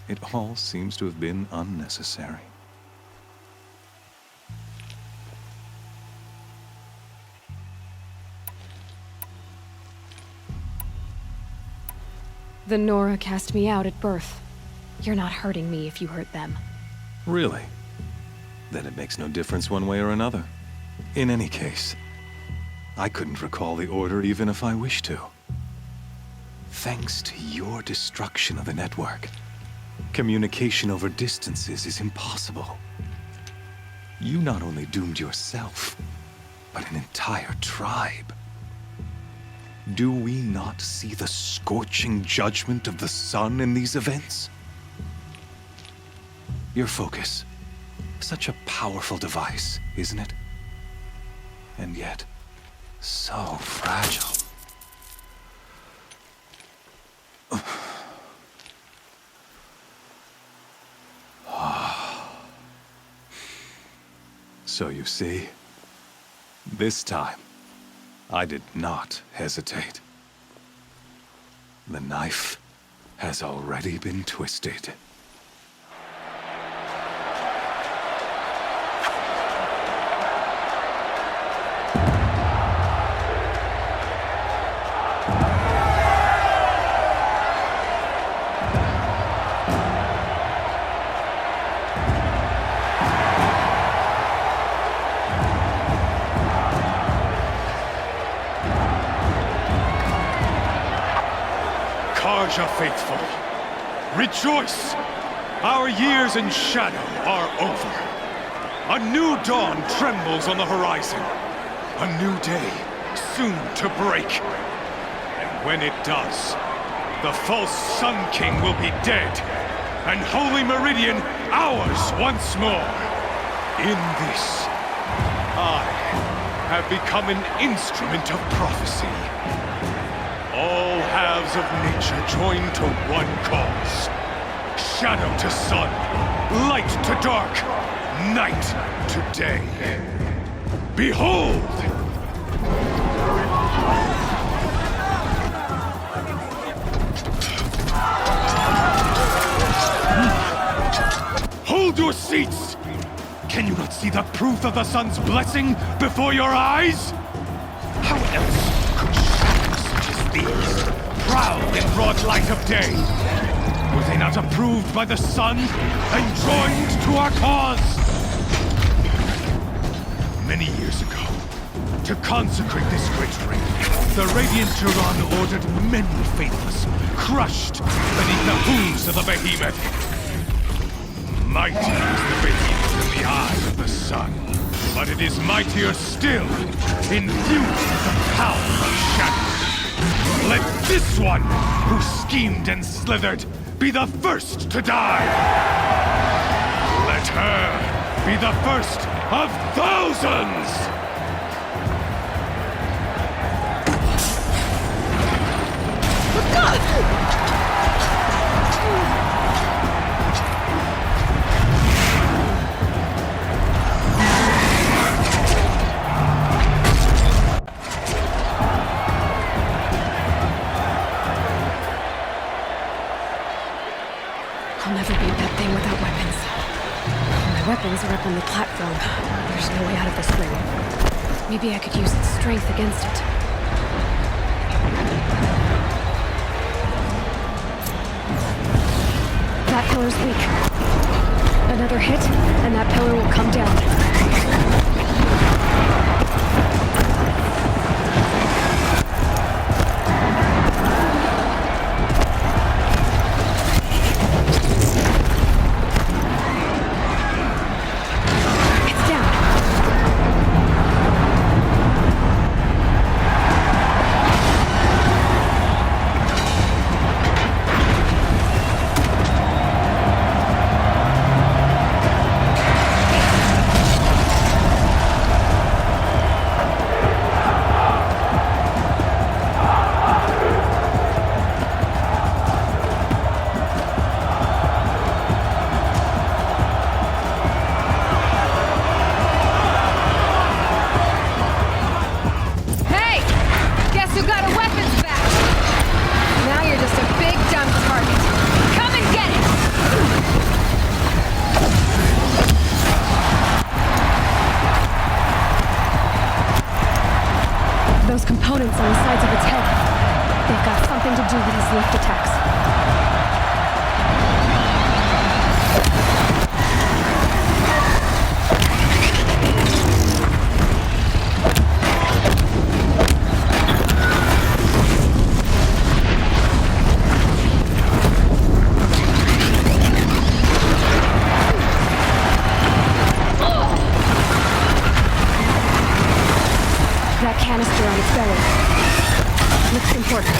it all seems to have been unnecessary. The Nora cast me out at birth. You're not hurting me if you hurt them. Really? Then it makes no difference one way or another. In any case, I couldn't recall the order even if I wished to. Thanks to your destruction of the network, communication over distances is impossible. You not only doomed yourself, but an entire tribe. Do we not see the scorching judgment of the sun in these events? Your focus, such a powerful device, isn't it? And yet, so fragile. So you see, this time, I did not hesitate. The knife has already been twisted. Karja faithful, rejoice! Our years in shadow are over. A new dawn trembles on the horizon. A new day soon to break. And when it does, the false Sun King will be dead, and Holy Meridian ours once more. In this, I have become an instrument of prophecy. All halves of nature join to one cause. Shadow to sun, light to dark, night to day. Behold! Hold your seats! Can you not see the proof of the sun's blessing before your eyes? How else could shadows such as these prowl in broad light of day? Were they not approved by the sun and joined to our cause? Many years ago, to consecrate this great ring, the Radiant Turan ordered many faithless, crushed beneath the hooves of the Behemoth. Mighty is the Behemoth. and is mightier still, infused with the power of shadow. Let this one, who schemed and slithered, be the first to die! Let her be the first of thousands! I'll never beat that thing without weapons. My weapons are up on the platform. There's no way out of this ring. Maybe I could use its strength against it. That pillar's weak. Another hit, and that pillar will come down. Those components on the sides of its head. They've got something to do with his lift attacks. That canister on its belly. Looks important.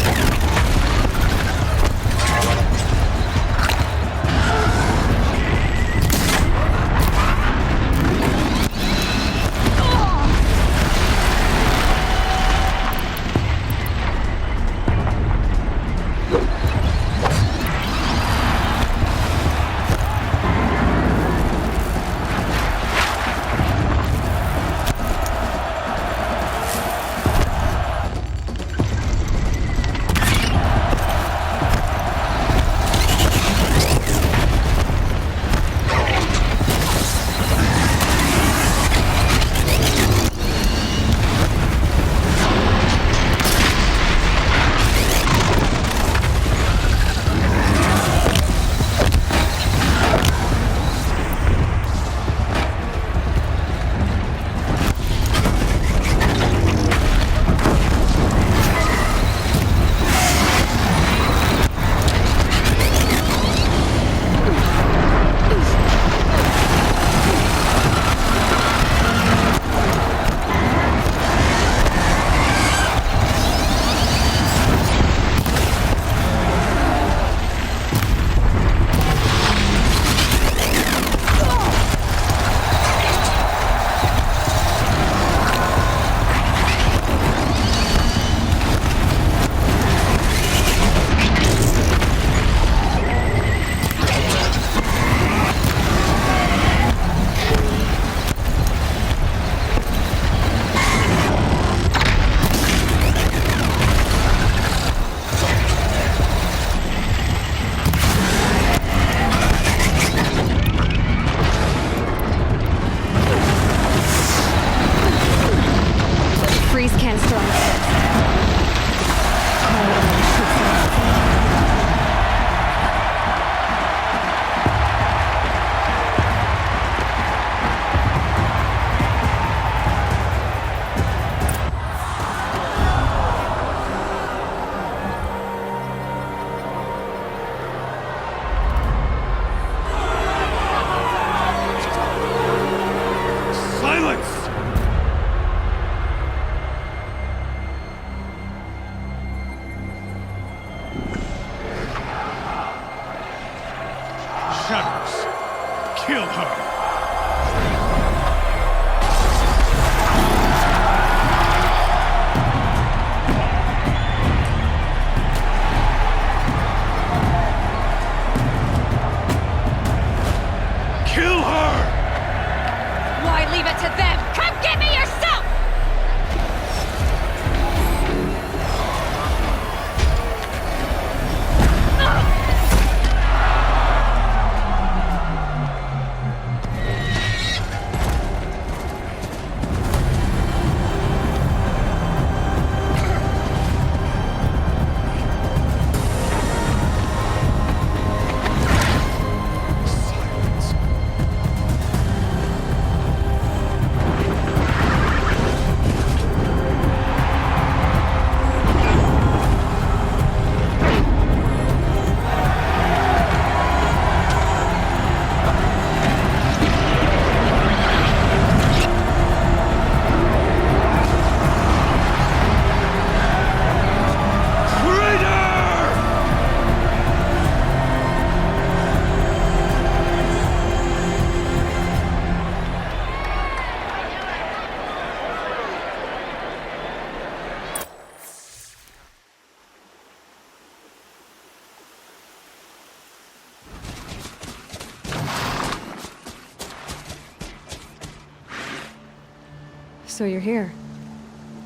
So you're here.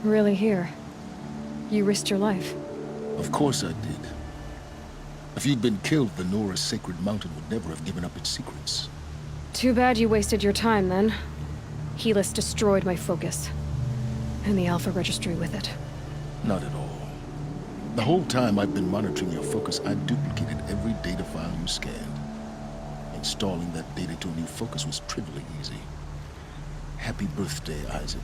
Really here. You risked your life. Of course I did. If you'd been killed, the Nora's sacred mountain would never have given up its secrets. Too bad you wasted your time, then. Helis destroyed my focus. And the Alpha Registry with it. Not at all. The whole time I've been monitoring your focus, I duplicated every data file you scanned. Installing that data to a new focus was trivially easy. Happy birthday, Isaac.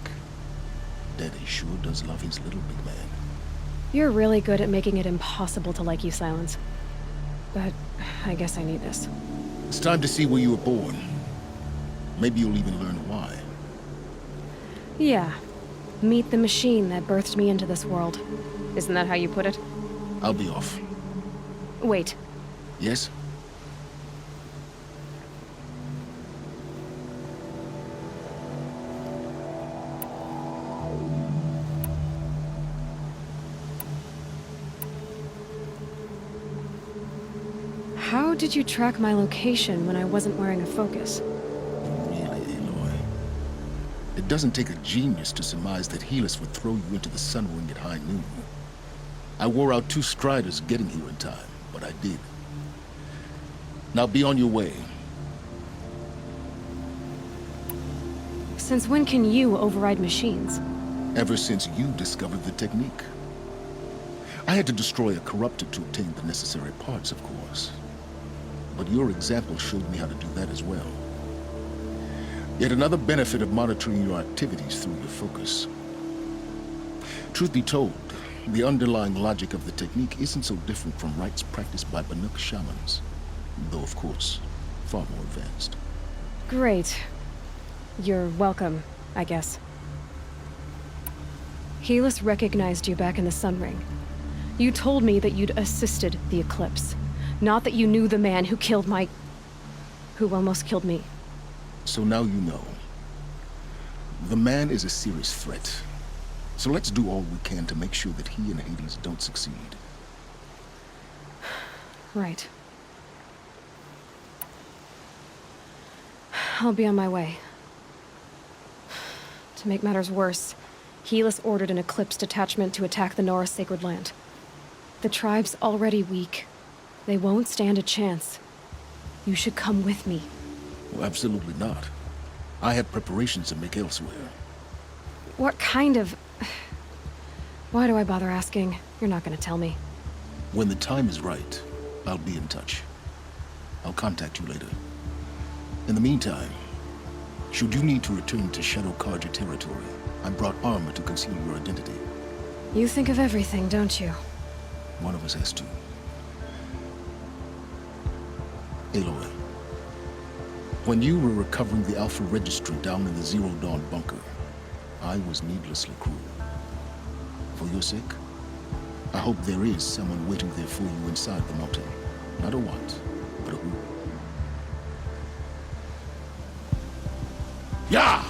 Daddy sure does love his little big man. You're really good at making it impossible to like you, Silence. But I guess I need this. It's time to see where you were born. Maybe you'll even learn why. Yeah. Meet the machine that birthed me into this world. Isn't that how you put it? I'll be off. Wait. Yes? How did you track my location when I wasn't wearing a focus? Really, Aloy? It doesn't take a genius to surmise that Helis would throw you into the sun ring at high noon. I wore out 2 striders getting here in time, but I did. Now be on your way. Since when can you override machines? Ever since you discovered the technique. I had to destroy a corruptor to obtain the necessary parts, of course. But your example showed me how to do that as well. Yet another benefit of monitoring your activities through your focus. Truth be told, the underlying logic of the technique isn't so different from rites practiced by Banuk shamans. Though, of course, far more advanced. Great. You're welcome, I guess. Helis recognized you back in the Sun Ring. You told me that you'd assisted the Eclipse. Not that you knew the man who killed who almost killed me. So now you know. The man is a serious threat. So let's do all we can to make sure that he and Hades don't succeed. Right. I'll be on my way. To make matters worse, Helis ordered an Eclipse detachment to attack the Nora Sacred Land. The tribe's already weak. They won't stand a chance. You should come with me. Well, absolutely not. I have preparations to make elsewhere. What kind of... Why do I bother asking? You're not gonna tell me. When the time is right, I'll be in touch. I'll contact you later. In the meantime, should you need to return to Shadow Karja territory, I brought armor to conceal your identity. You think of everything, don't you? One of us has to. Aloy, when you were recovering the Alpha Registry down in the Zero Dawn bunker, I was needlessly cruel. For your sake, I hope there is someone waiting there for you inside the mountain. Not a what, but a who. Yeah!